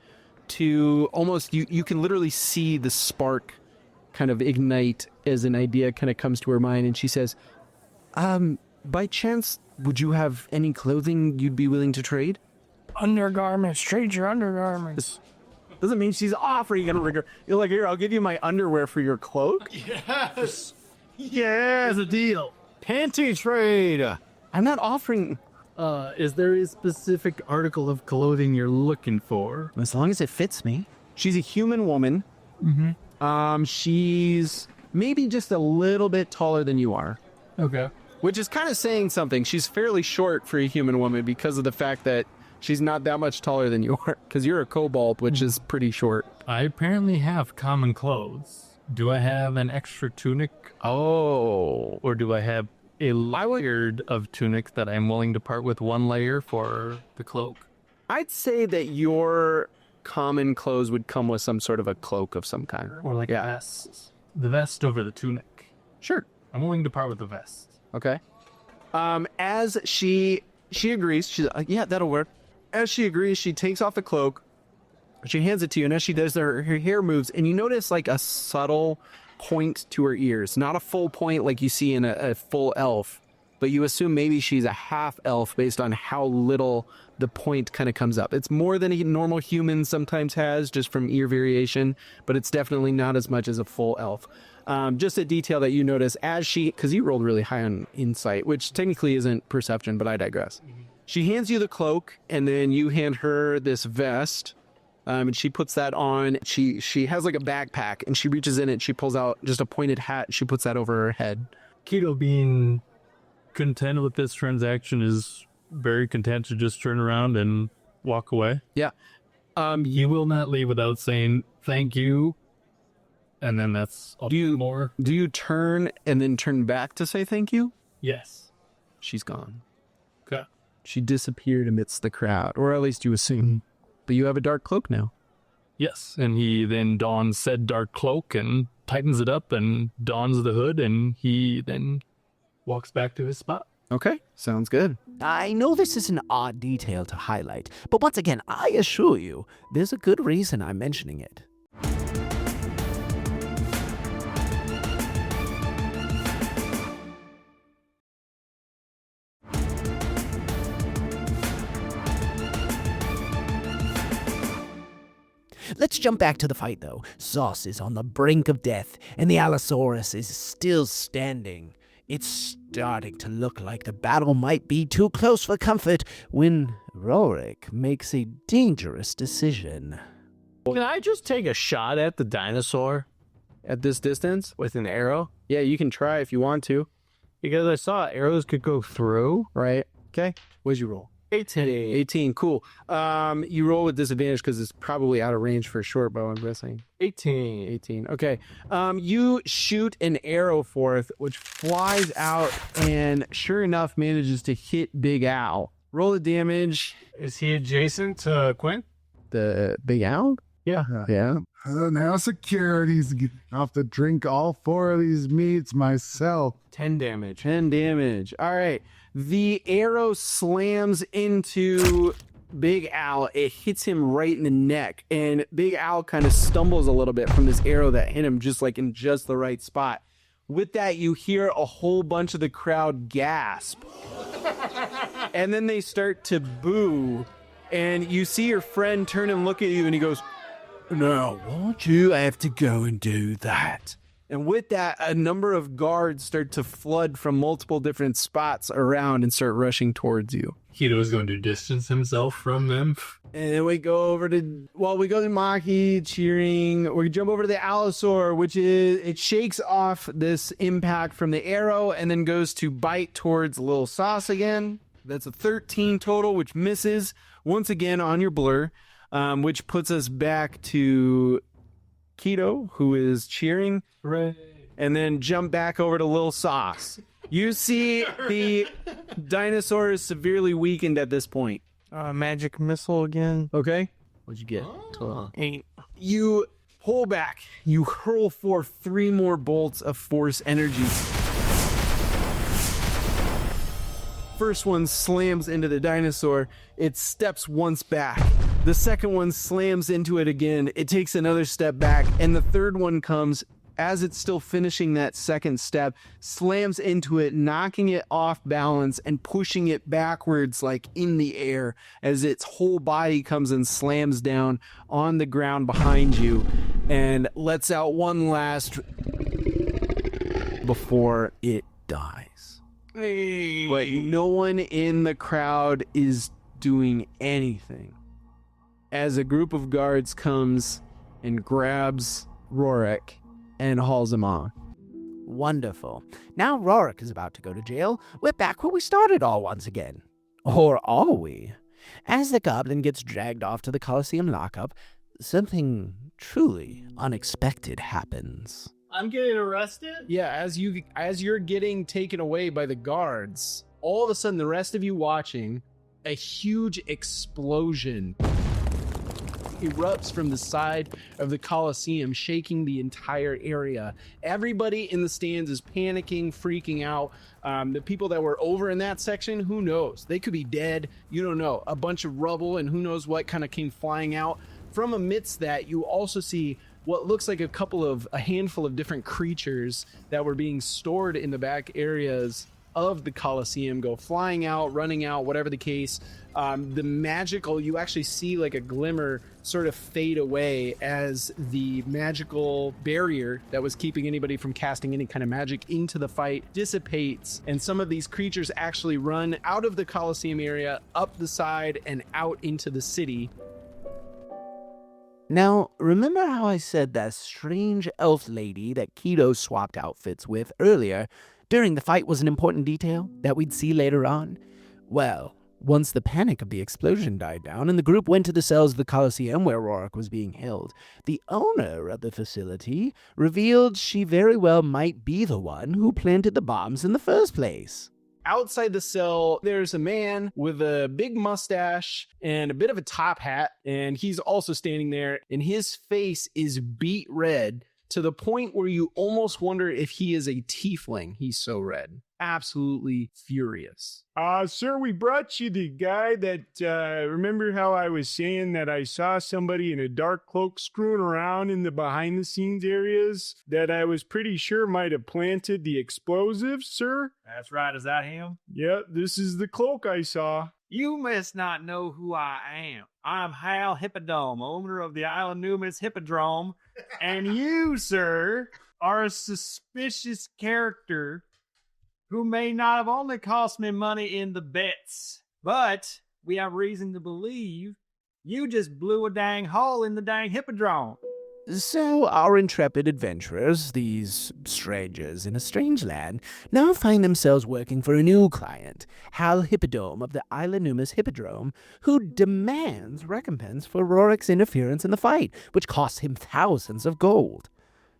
to almost, you can literally see the spark kind of ignite as an idea kind of comes to her mind. And she says, by chance, would you have any clothing you'd be willing to trade? Undergarments. Trade your undergarments. Doesn't mean she's offering underwear. You're like, here, I'll give you my underwear for your cloak. Yes. Yes, a deal. Panty trade. I'm not offering. Is there a specific article of clothing you're looking for? As long as it fits me. She's a human woman. Mm-hmm. She's maybe just a little bit taller than you are. Okay. Which is kind of saying something. She's fairly short for a human woman because of the fact that she's not that much taller than you are. Because you're a kobold, which is pretty short. I apparently have common clothes. Do I have an extra tunic? Oh. Or do I have a layer of tunic that I'm willing to part with one layer for the cloak? I'd say that your common clothes would come with some sort of a cloak of some kind. Or like a vest. The vest over the tunic. Sure. I'm willing to part with the vest. Okay. As she agrees, she's like, yeah, that'll work. As she agrees, she takes off the cloak. She hands it to you, and as she does, her hair moves, and you notice like a subtle point to her ears. Not a full point like you see in a full elf, but you assume maybe she's a half elf based on how little the point kind of comes up. It's more than a normal human sometimes has, just from ear variation, but it's definitely not as much as a full elf. Just a detail that you notice as because you rolled really high on insight, which technically isn't perception, but I digress. Mm-hmm. She hands you the cloak, and then you hand her this vest. And she puts that on. She has like a backpack, and she reaches in it. She pulls out just a pointed hat. She puts that over her head. Keto, being content with this transaction, is very content to just turn around and walk away. Yeah. You will not leave without saying thank you. And then that's more. Do you turn and then turn back to say thank you? Yes. She's gone. Okay. She disappeared amidst the crowd, or at least you assume. But you have a dark cloak now. Yes, and he then dons said dark cloak and tightens it up and dons the hood, and he then walks back to his spot. Okay, sounds good. I know this is an odd detail to highlight, but once again, I assure you, there's a good reason I'm mentioning it. Let's jump back to the fight, though. Sauce is on the brink of death, and the Allosaurus is still standing. It's starting to look like the battle might be too close for comfort when Rorick makes a dangerous decision. Can I just take a shot at the dinosaur? At this distance? With an arrow? Yeah, you can try if you want to. Because I saw arrows could go through. Right. Okay. What'd you roll? 18, cool. You roll with disadvantage because it's probably out of range for a short bow, I'm guessing. 18. Okay. You shoot an arrow forth, which flies out and sure enough manages to hit Big Al. Roll the damage. Is he adjacent to Quinn? The Big Al? Yeah. Yeah. Now security's I'll have to drink all 4 of these meats myself. 10 damage. All right. The arrow slams into Big Al. It hits him right in the neck, and Big Al kind of stumbles a little bit from this arrow that hit him just like in just the right spot. With that, you hear a whole bunch of the crowd gasp. And then they start to boo, and you see your friend turn and look at you, and he goes, "Now, won't you have to go and do that?" And with that, a number of guards start to flood from multiple different spots around and start rushing towards you. Keto is going to distance himself from them. And then we go over to, we go to Maki cheering. We jump over to the Allosaur, which is, it shakes off this impact from the arrow and then goes to bite towards Little Sauce again. That's a 13 total, which misses once again on your blur, which puts us back to Keto, who is cheering. Hooray. And then jump back over to Lil Sauce. You see the dinosaur is severely weakened at this point. Magic missile again. Okay. What'd you get? 8. You pull back. You hurl forth 3 more bolts of force energy. First one slams into the dinosaur. It steps once back. The second one slams into it again. It takes another step back. And the third one comes as it's still finishing that second step, slams into it, knocking it off balance and pushing it backwards like in the air as its whole body comes and slams down on the ground behind you and lets out one last before it dies. Hey. But no one in the crowd is doing anything as a group of guards comes and grabs Rorick and hauls him on. Wonderful. Now Rorick is about to go to jail. We're back where we started all once again. Or are we? As the Goblin gets dragged off to the Coliseum lockup, something truly unexpected happens. I'm getting arrested? Yeah, as you're getting taken away by the guards, all of a sudden the rest of you watching, a huge explosion erupts from the side of the Coliseum, shaking the entire area. Everybody in the stands is panicking, freaking out. The people that were over in that section, who knows? They could be dead. You don't know. A bunch of rubble and who knows what kind of came flying out. From amidst that, you also see what looks like a handful of different creatures that were being stored in the back areas of the Coliseum go flying out, running out, whatever the case. The magical, you actually see like a glimmer sort of fade away as the magical barrier that was keeping anybody from casting any kind of magic into the fight dissipates, and some of these creatures actually run out of the Coliseum area, up the side, and out into the city. Now, remember how I said that strange elf lady that Keto swapped outfits with earlier during the fight was an important detail that we'd see later on? Well, once the panic of the explosion died down and the group went to the cells of the Coliseum where Rorick was being held, the owner of the facility revealed she very well might be the one who planted the bombs in the first place. Outside the cell, there's a man with a big mustache and a bit of a top hat, and he's also standing there, and his face is beet red to the point where you almost wonder if he is a tiefling. He's so red. Absolutely furious. Sir, we brought you the guy that, remember how I was saying that I saw somebody in a dark cloak screwing around in the behind-the-scenes areas that I was pretty sure might have planted the explosives, sir? That's right, is that him? Yep, this is the cloak I saw. You must not know who I am. I'm Hal Hippodome, owner of the Isla Numus Hippodrome, and you, sir, are a suspicious character who may not have only cost me money in the bets, but we have reason to believe you just blew a dang hole in the dang hippodrome. So our intrepid adventurers, these strangers in a strange land, now find themselves working for a new client, Hal Hippodome of the Isla Numus Hippodrome, who demands recompense for Rorick's interference in the fight, which costs him thousands of gold.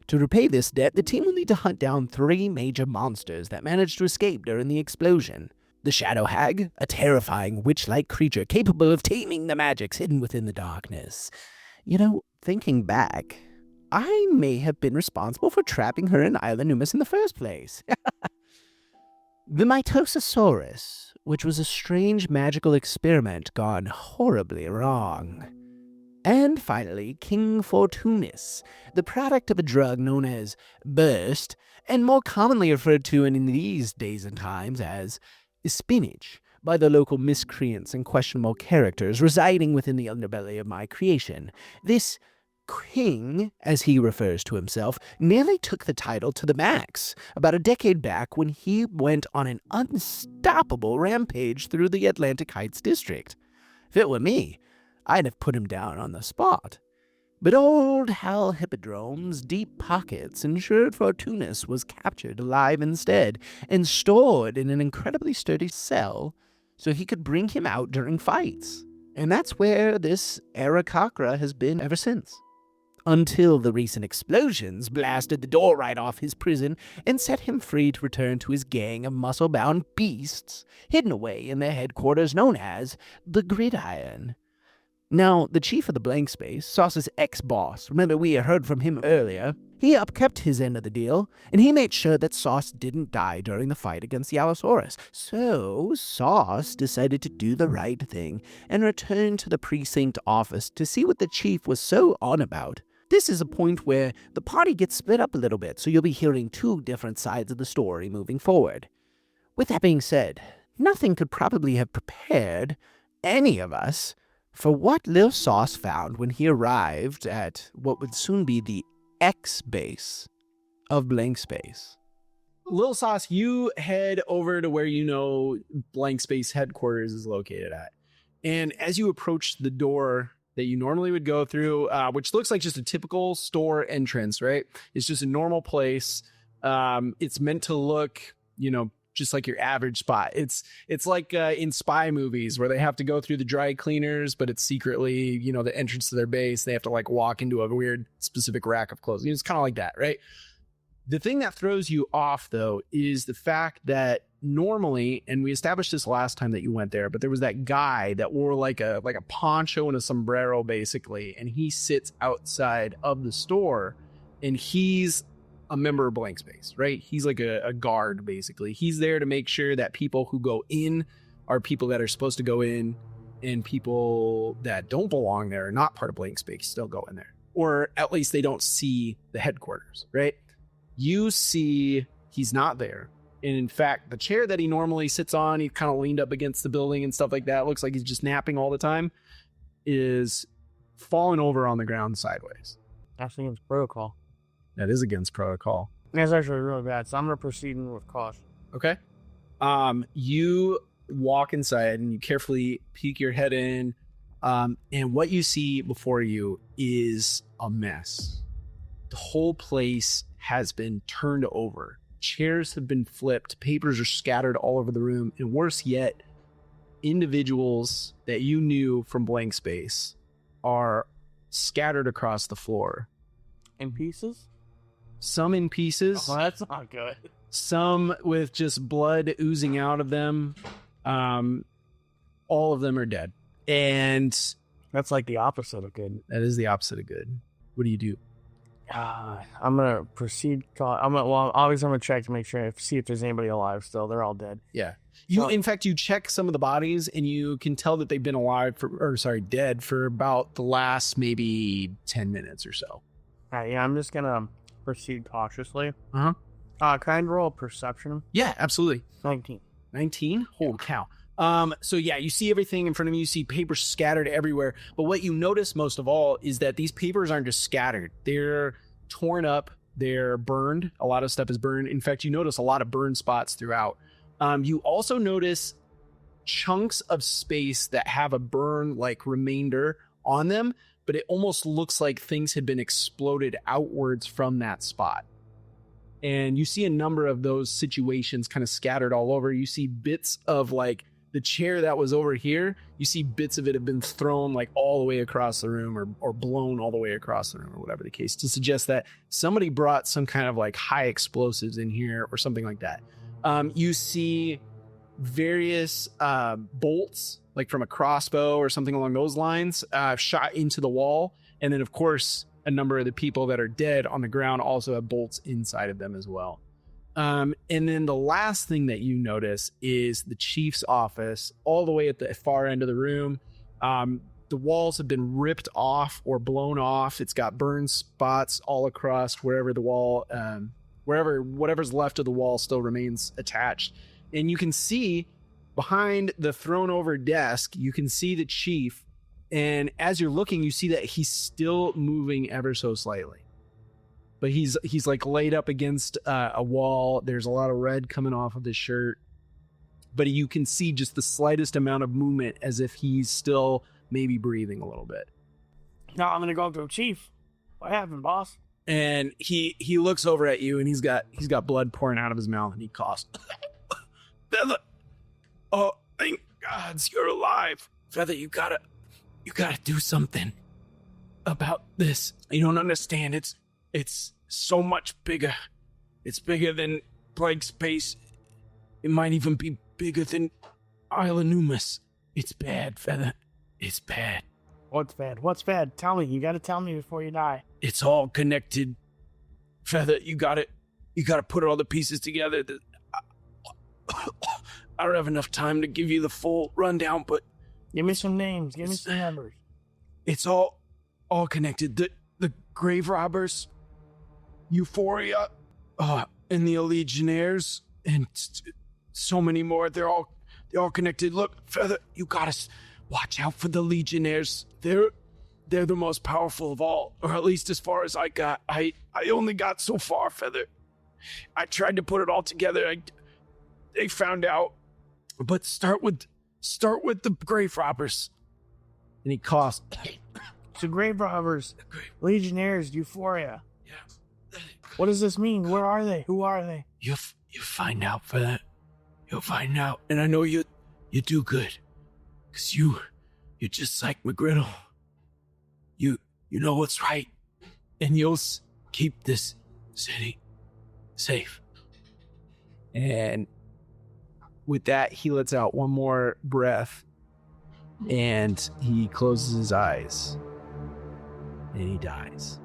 To repay this debt, the team will need to hunt down 3 major monsters that managed to escape during the explosion. The Shadow Hag, a terrifying witch-like creature capable of taming the magics hidden within the darkness. You know, thinking back, I may have been responsible for trapping her in Isla Numus in the first place. The Mitosaurus, which was a strange magical experiment gone horribly wrong. And finally, King Fortunis, the product of a drug known as burst, and more commonly referred to in these days and times as spinach by the local miscreants and questionable characters residing within the underbelly of my creation. This king, as he refers to himself, nearly took the title to the max about a decade back when he went on an unstoppable rampage through the Atlantic Heights district. If it were me, I'd have put him down on the spot. But old Hal Hippodrome's deep pockets ensured Fortunis was captured alive instead and stored in an incredibly sturdy cell so he could bring him out during fights. And that's where this Arakakra has been ever since. until the recent explosions blasted the door right off his prison and set him free to return to his gang of muscle-bound beasts hidden away in their headquarters known as the Gridiron. Now, the chief of the blank space, Sauce's ex-boss, remember we heard from him earlier, he upkept his end of the deal, and he made sure that Sauce didn't die during the fight against the Allosaurus. So, Sauce decided to do the right thing and return to the precinct office to see what the chief was so on about. This is a point where the party gets split up a little bit, so you'll be hearing two different sides of the story moving forward. With that being said, nothing could probably have prepared any of us for what Lil Sauce found when he arrived at what would soon be the X base of Blank Space. Lil Sauce, you head over to where you know Blank Space headquarters is located at. And as you approach the door that you normally would go through, which looks like just a typical store entrance, right? It's just a normal place. It's meant to look, just like your average spot. It's like in spy movies where they have to go through the dry cleaners, but it's secretly, the entrance to their base. They have to like walk into a weird specific rack of clothes. It's kind of like that, right? The thing that throws you off, though, is the fact that normally, and we established this last time that you went there, but there was that guy that wore like a poncho and a sombrero, basically, and he sits outside of the store, and he's a member of Blank Space, right? He's like a guard, basically. He's there to make sure that people who go in are people that are supposed to go in, and people that don't belong there, are not part of Blank Space, still go in there. Or at least they don't see the headquarters, right? You see he's not there. And in fact, the chair that he normally sits on, he kind of leaned up against the building and stuff like that, looks like he's just napping all the time, is falling over on the ground sideways. That's against protocol. That is against protocol. That's actually really bad, so I'm going to proceed with caution. Okay. You walk inside and you carefully peek your head in, and what you see before you is a mess. The whole place has been turned over. Chairs have been flipped. Papers are scattered all over the room. And worse yet, individuals that you knew from Blank Space are scattered across the floor. In pieces? Some in pieces. Oh, that's not good. Some with just blood oozing out of them. All of them are dead. And that's like the opposite of good. That is the opposite of good. What do you do? I'm gonna proceed. I'm gonna check to make sure, see if there's anybody alive still. They're all dead. Yeah. In fact, you check some of the bodies and you can tell that they've been dead for about the last maybe 10 minutes or so. Yeah, I'm just gonna proceed cautiously. Can I roll a perception? Yeah, absolutely. 19. 19? Holy cow. So yeah, you see everything in front of you. You see papers scattered everywhere. But what you notice most of all is that these papers aren't just scattered. They're torn up. They're burned. A lot of stuff is burned. In fact, you notice a lot of burn spots throughout. You also notice chunks of space that have a burn like remainder on them, but it almost looks like things had been exploded outwards from that spot. And you see a number of those situations kind of scattered all over. You see bits of like the chair that was over here, you see bits of it have been thrown like all the way across the room or blown all the way across the room or whatever the case, to suggest that somebody brought some kind of like high explosives in here or something like that. You see various bolts, like from a crossbow or something along those lines, shot into the wall. And then, of course, a number of the people that are dead on the ground also have bolts inside of them as well. And then the last thing that you notice is the chief's office all the way at the far end of the room. The walls have been ripped off or blown off. It's got burn spots all across wherever the wall, whatever's left of the wall still remains attached. And you can see behind the thrown over desk, you can see the chief. And as you're looking, you see that he's still moving ever so slightly. But he's like laid up against a wall. There's a lot of red coming off of his shirt. But you can see just the slightest amount of movement as if he's still maybe breathing a little bit. Now I'm going to go up to him. Chief, what happened, boss? And he looks over at you and he's got blood pouring out of his mouth and he coughs. Feather, oh, thank gods you're alive. Feather, you gotta do something. about this. You don't understand. It's so much bigger. It's bigger than Plague Space. It might even be bigger than Isla Numus. It's bad, Feather. It's bad. What's bad? What's bad? Tell me. You gotta tell me before you die. It's all connected. Feather, you gotta put all the pieces together. I don't have enough time to give you the full rundown, but give me some names. Give me some numbers. It's all connected. The grave robbers, Euphoria, and the Legionnaires, and so many more. They're all connected. Look, Feather, you gotta watch out for the Legionnaires. They're the most powerful of all, or at least as far as I got. I only got so far, Feather. I tried to put it all together. They found out. But start with the grave robbers. And he coughs. So grave robbers, Legionnaires, Euphoria. Yeah. What does this mean? Where are they? Who are they? You find out for that. You'll find out. And I know you do good. Because you're just like McGregor. You know what's right. And you'll keep this city safe. And with that, he lets out one more breath, and he closes his eyes, and he dies.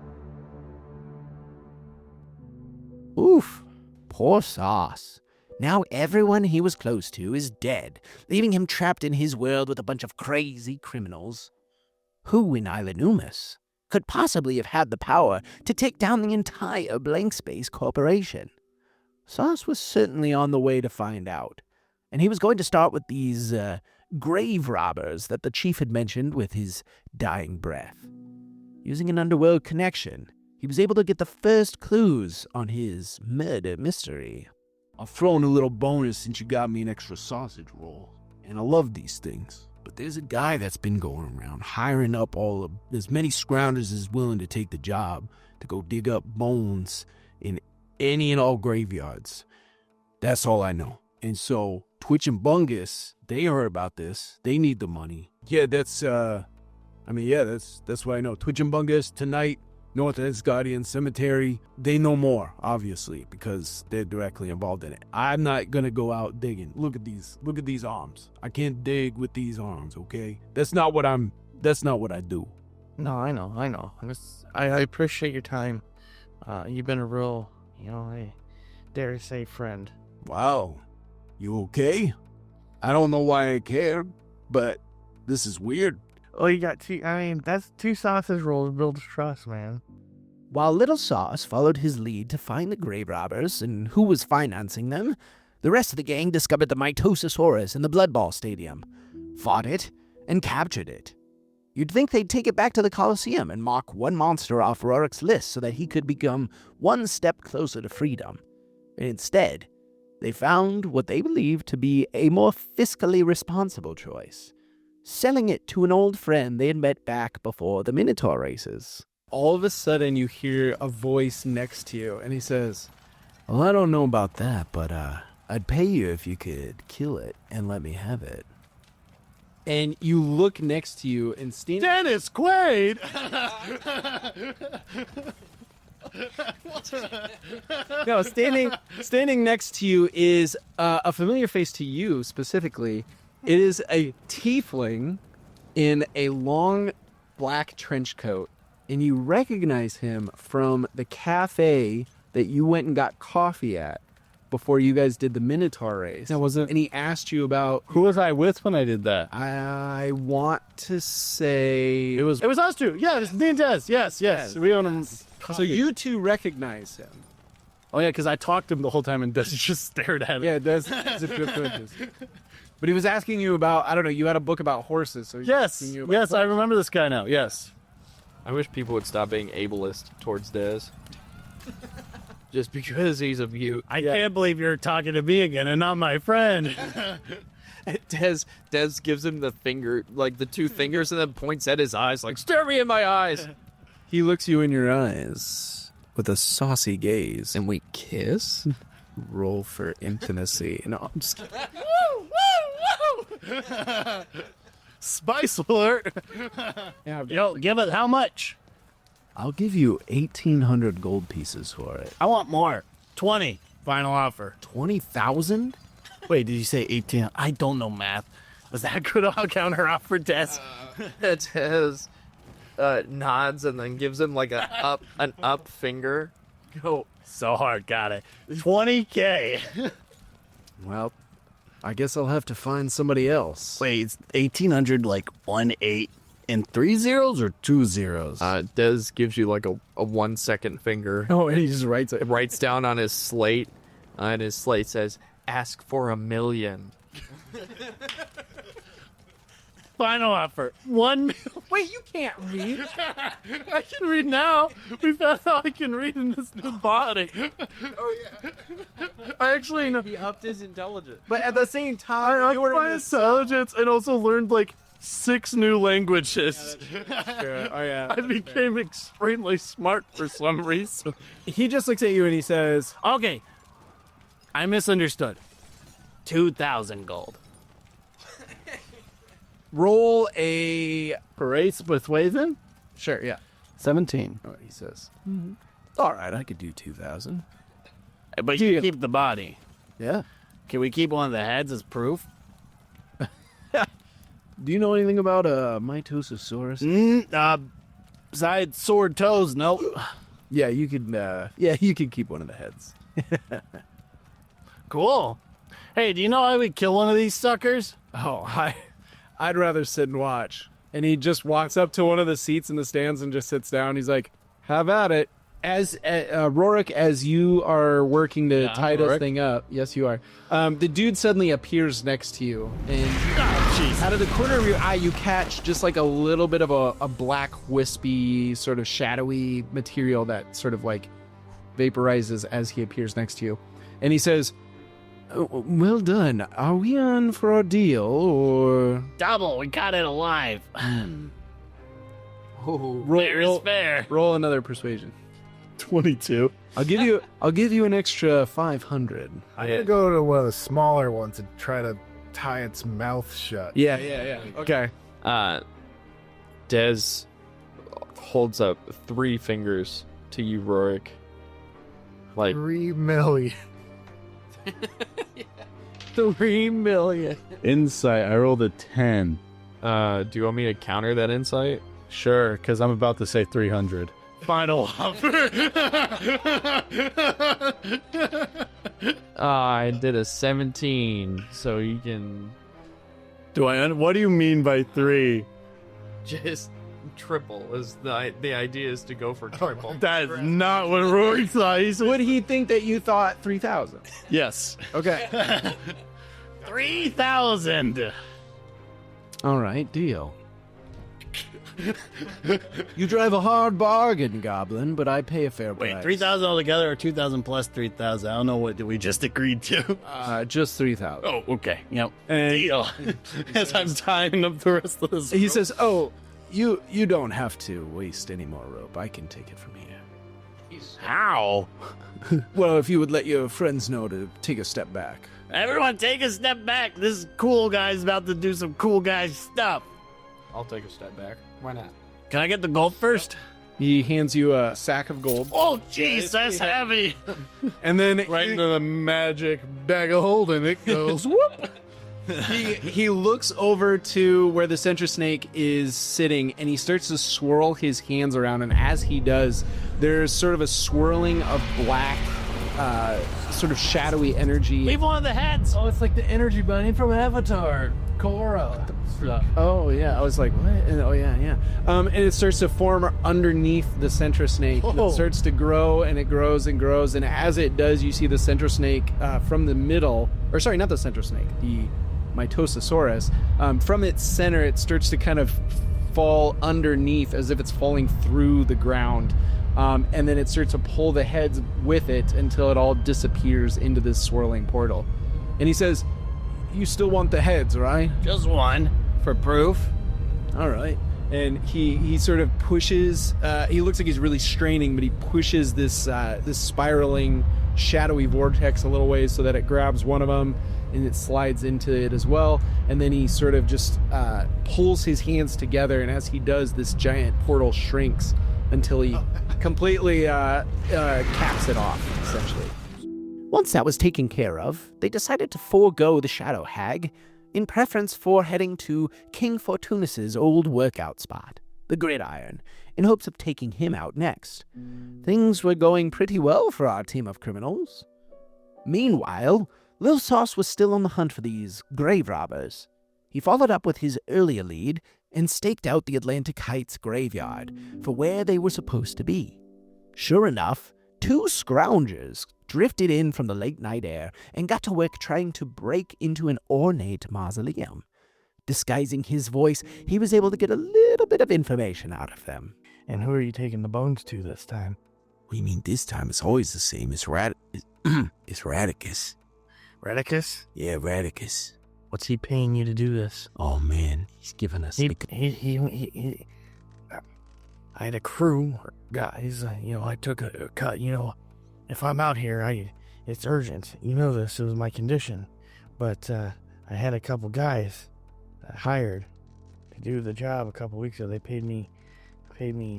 Oof, poor Sauce. Now everyone he was close to is dead, leaving him trapped in his world with a bunch of crazy criminals. Who in Isla Numus could possibly have had the power to take down the entire Blank Space Corporation? Sauce was certainly on the way to find out. And he was going to start with these grave robbers that the chief had mentioned with his dying breath. Using an underworld connection, he was able to get the first clues on his murder mystery. I'll throw in a little bonus since you got me an extra sausage roll. And I love these things. But there's a guy that's been going around hiring up as many scroungers as willing to take the job to go dig up bones in any and all graveyards. That's all I know. And so Twitch and Bungus, they heard about this. They need the money. Yeah, that's what I know. Twitch and Bungus, tonight, North Asgardian Cemetery, they know more, obviously, because they're directly involved in it. I'm not gonna go out digging. Look at these arms. I can't dig with these arms, okay? That's not what I do. No, I know. I appreciate your time. You've been a real, I dare say friend. Wow. You okay? I don't know why I care, but this is weird. Oh, you got that's two sausage rolls builds trust, man. While Little Sauce followed his lead to find the grave robbers and who was financing them, the rest of the gang discovered the Mitosaurus in the Blood Ball Stadium, fought it, and captured it. You'd think they'd take it back to the Colosseum and mark one monster off Rorick's list so that he could become one step closer to freedom. And instead, they found what they believed to be a more fiscally responsible choice, selling it to an old friend they had met back before the Minotaur races. All of a sudden, you hear a voice next to you, and he says, "Well, I don't know about that, but I'd pay you if you could kill it and let me have it." And you look next to you, and Dennis Quaid! No, standing next to you is a familiar face to you specifically. It is a tiefling in a long black trench coat, and you recognize him from the cafe that you went and got coffee at before you guys did the Minotaur race. That wasn't. And he asked you about who was I with when I did that. I want to say it was us two. Yeah, it's me and Des. Yes. We own him. So you two recognize him. Oh yeah, because I talked to him the whole time and Des just stared at him. Yeah, Des is a good witness. But he was asking you about, I don't know, you had a book about horses. So yes, I remember this guy now, yes. I wish people would stop being ableist towards Des. Just because he's a mute. I can't believe you're talking to me again and not my friend. Des gives him the finger, like the two fingers, and then points at his eyes like, stare me in my eyes. He looks you in your eyes with a saucy gaze. And we kiss? Roll for intimacy. No, I'm just kidding. Spice alert. Yeah, yo, give it how much? I'll give you 1,800 gold pieces for it. I want more. 20. Final offer. 20,000? Wait, did you say 18? I don't know math. Was that good on counter offer, Des? Tez nods and then gives him like an up finger. Go. So hard, got it. 20K. Well, I guess I'll have to find somebody else. Wait, it's 1,800 like 1 8 and 3 zeros or 2 zeros? Des gives you like a 1 second finger. Oh, and he just writes it. Writes down on his slate, and his slate says, "Ask for 1 million." Final offer. 1 million. Wait, you can't read. I can read now. We found out I can read in this new body. Oh yeah. I actually know. He upped his intelligence. But at the same time, I upped my intelligence and also learned like 6 new languages. Oh yeah. I became extremely smart for some reason. He just looks at you and he says, Okay, I misunderstood. 2,000 gold. roll a persuasion? Sure, yeah. 17. Oh, he says. All right, I could do 2,000. But you keep the body. Yeah. Can we keep one of the heads as proof? Do you know anything about Mitosaurus? Besides sword toes, nope. Yeah, you could. You could keep one of the heads. Cool. Hey, do you know how we kill one of these suckers? Oh, I'd rather sit and watch. And he just walks up to one of the seats in the stands and just sits down. He's like, "Have at it." As Rorick, as you are working to tie this thing up, yes, you are. The dude suddenly appears next to you, and out of the corner of your eye, you catch just like a little bit of a black, wispy, sort of shadowy material that sort of like vaporizes as he appears next to you, and he says, "Well done. Are we on for a deal or double? We caught it alive." Roll another persuasion. 22. I'll give you an extra 500. I'm gonna go to one of the smaller ones and try to tie its mouth shut. Yeah. Okay. Des holds up 3 fingers to you, Rorick. Like 3 million. 3 million. Insight, I rolled a 10. Do you want me to counter that insight? Sure, because I'm about to say 300. Final offer. I did a 17, so you can What do you mean by 3? just triple. Is the idea is to go for triple. That is not what Rory thought. Would he think that you thought 3,000? Yes. Okay. 3,000. All right, deal. You drive a hard bargain, Goblin, but I pay a fair price. Wait, 3,000 altogether or 2,000 plus 3,000? I don't know what we just agreed to. Just 3,000. Oh, okay. Yep. And deal. As I'm tying up the rest of this. He says, "Oh, you don't have to waste any more rope. I can take it from here." How? Well, if you would let your friends know to take a step back. Everyone take a step back. This cool guy's about to do some cool guy stuff. I'll take a step back. Why not? Can I get the gold first? He hands you a sack of gold. Oh, jeez, that's heavy. And then Right into the magic bag of holding, it goes whoop. he looks over to where the center snake is sitting, and he starts to swirl his hands around. And as he does, there's sort of a swirling of black, sort of shadowy energy. Leave one of the heads. Oh, it's like the energy bunny from Avatar. Korra. Oh yeah, I was like, what? And, oh yeah. And it starts to form underneath the center snake. And it starts to grow, and it grows and grows. And as it does, you see the center snake from the middle, or sorry, not the center snake, the Mitosaurus. From its center, it starts to kind of fall underneath as if it's falling through the ground. And then it starts to pull the heads with it until it all disappears into this swirling portal. And he says, "You still want the heads, right?" Just one, for proof. All right. And he sort of pushes, he looks like he's really straining, but he pushes this spiraling, shadowy vortex a little ways so that it grabs one of them, and it slides into it as well. And then he sort of just pulls his hands together, and as he does, this giant portal shrinks until he completely caps it off, essentially. Once that was taken care of, they decided to forego the Shadow Hag in preference for heading to King Fortunus's old workout spot, the Gridiron, in hopes of taking him out next. Things were going pretty well for our team of criminals. Meanwhile, Lil Sauce was still on the hunt for these grave robbers. He followed up with his earlier lead and staked out the Atlantic Heights graveyard for where they were supposed to be. Sure enough, 2 scroungers drifted in from the late night air and got to work trying to break into an ornate mausoleum. Disguising his voice, he was able to get a little bit of information out of them. And who are you taking the bones to this time? What do you mean this time? It's always the same. It's it's Radicus. Radicus? Yeah, Radicus. What's he paying you to do this? Oh man, he's giving us. I had a crew, guys. I took a cut. If I'm out here, it's urgent. You know this. It was my condition. But I had a couple guys hired to do the job a couple weeks ago. They paid me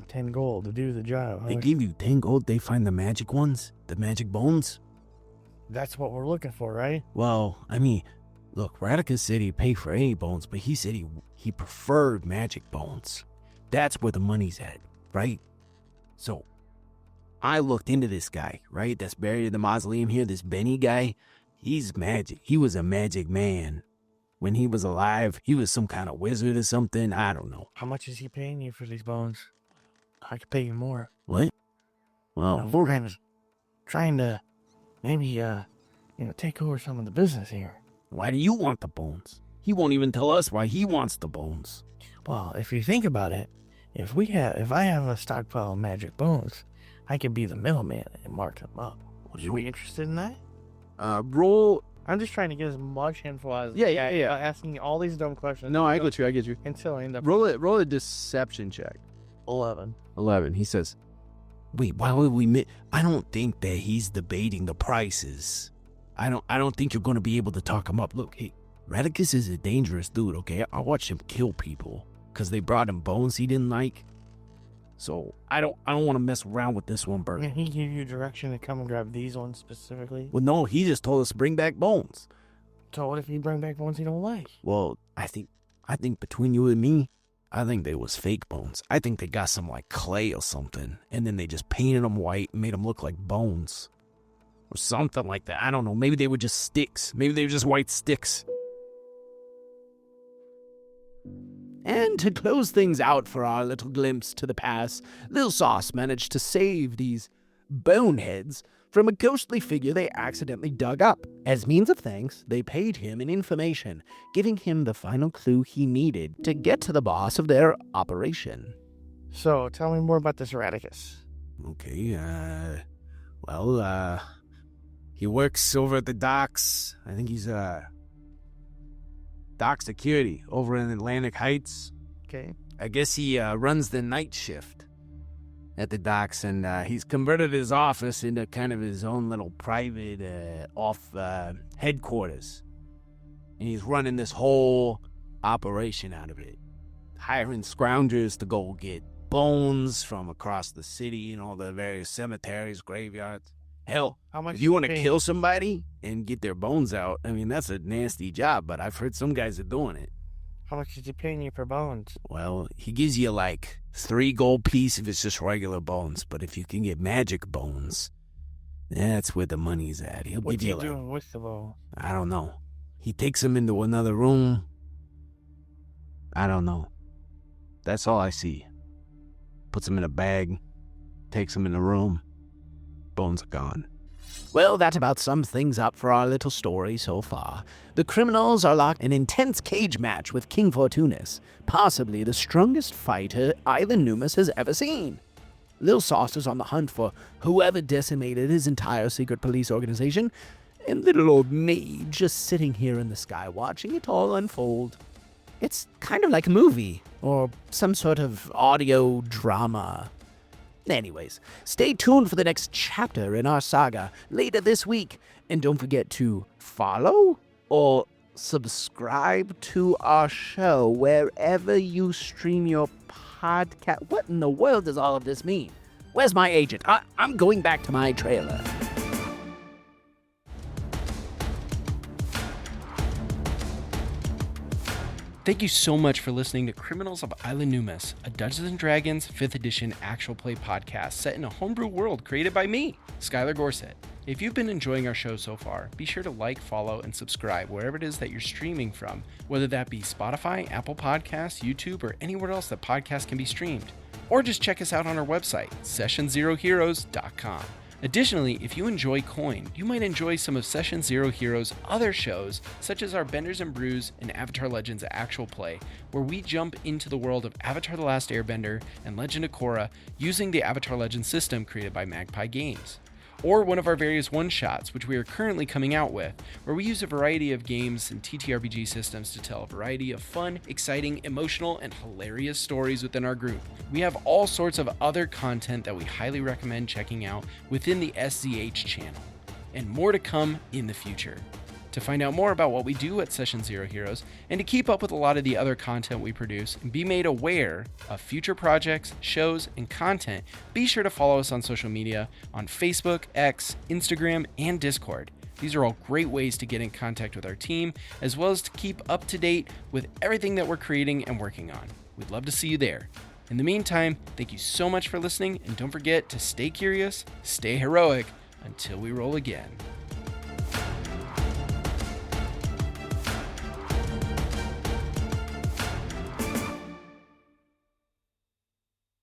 10 gold to do the job. They give you 10 gold. They find the magic ones, the magic bones. That's what we're looking for, right? Well, I mean, look, Radicus said he'd pay for any bones, but he said he preferred magic bones. That's where the money's at, right? So, I looked into this guy, right? That's buried in the mausoleum here, this Benny guy. He's magic. He was a magic man. When he was alive, he was some kind of wizard or something. I don't know. How much is he paying you for these bones? I could pay you more. What? Well, we're kind of trying to maybe, take over some of the business here. Why do you want the bones? He won't even tell us why he wants the bones. Well, if you think about it, if I have a stockpile of magic bones, I could be the middleman and mark them up. Would you be interested in that? Roll. I'm just trying to get as much info as Yeah. asking all these dumb questions. No, I get you. Until I end up Roll a deception check. 11. 11. He says, "Wait, why would we? I don't think that he's debating the prices. I don't think you're going to be able to talk him up. Look, hey, Radicus is a dangerous dude. Okay, I watched him kill people because they brought him bones he didn't like. So I don't want to mess around with this one, Bert. Can he give you direction to come and grab these ones specifically? Well, no, he just told us to bring back bones. So what if he bring back ones he don't like? Well, I think between you and me, I think they was fake bones. I think they got some like clay or something, and then they just painted them white and made them look like bones. Or something like that. I don't know. Maybe they were just sticks. Maybe they were just white sticks." And to close things out for our little glimpse to the past, Lil Sauce managed to save these boneheads from a ghostly figure they accidentally dug up. As means of thanks, they paid him in information, giving him the final clue he needed to get to the boss of their operation. So, tell me more about this Radicus. Okay, he works over at the docks. I think he's, dock security over in Atlantic Heights. Okay. I guess he runs the night shift at the docks, and he's converted his office into kind of his own little private headquarters. And he's running this whole operation out of it, hiring scroungers to go get bones from across the city and all the various cemeteries, graveyards. Hell, if you want to kill somebody and get their bones out, I mean, that's a nasty job, but I've heard some guys are doing it. How much is he paying you for bones? Well, he gives you like 3 gold piece if it's just regular bones, but if you can get magic bones, that's where the money's at. He'll What's give you he doing with the bone? I don't know. He takes them into another room. I don't know. That's all I see. Puts them in a bag, takes them in the room. Bones are gone. Well, that about sums things up for our little story so far. The criminals are locked in an intense cage match with King Fortunus, possibly the strongest fighter Isla Numus has ever seen. Lil Sauce is on the hunt for whoever decimated his entire secret police organization, and little old Mage just sitting here in the sky watching it all unfold. It's kind of like a movie, or some sort of audio drama. Anyways, stay tuned for the next chapter in our saga later this week, and don't forget to follow or subscribe to our show wherever you stream your podcast. What in the world does all of this mean? Where's my agent? I'm going back to my trailer. Thank you so much for listening to Criminals of Isla Numus, a Dungeons & Dragons 5th edition actual play podcast set in a homebrew world created by me, Skylar Gorset. If you've been enjoying our show so far, be sure to like, follow, and subscribe wherever it is that you're streaming from, whether that be Spotify, Apple Podcasts, YouTube, or anywhere else that podcasts can be streamed. Or just check us out on our website, sessionzeroheroes.com. Additionally, if you enjoy Coin, you might enjoy some of Session Zero Heroes' other shows, such as our Benders and Brews and Avatar Legends Actual Play, where we jump into the world of Avatar The Last Airbender and Legend of Korra using the Avatar Legends system created by Magpie Games. Or one of our various one-shots, which we are currently coming out with, where we use a variety of games and TTRPG systems to tell a variety of fun, exciting, emotional, and hilarious stories within our group. We have all sorts of other content that we highly recommend checking out within the SZH channel, and more to come in the future. To find out more about what we do at Session Zero Heroes, and to keep up with a lot of the other content we produce and be made aware of future projects, shows, and content, be sure to follow us on social media on Facebook, X, Instagram, and Discord. These are all great ways to get in contact with our team, as well as to keep up to date with everything that we're creating and working on. We'd love to see you there. In the meantime, thank you so much for listening, and don't forget to stay curious, stay heroic, until we roll again.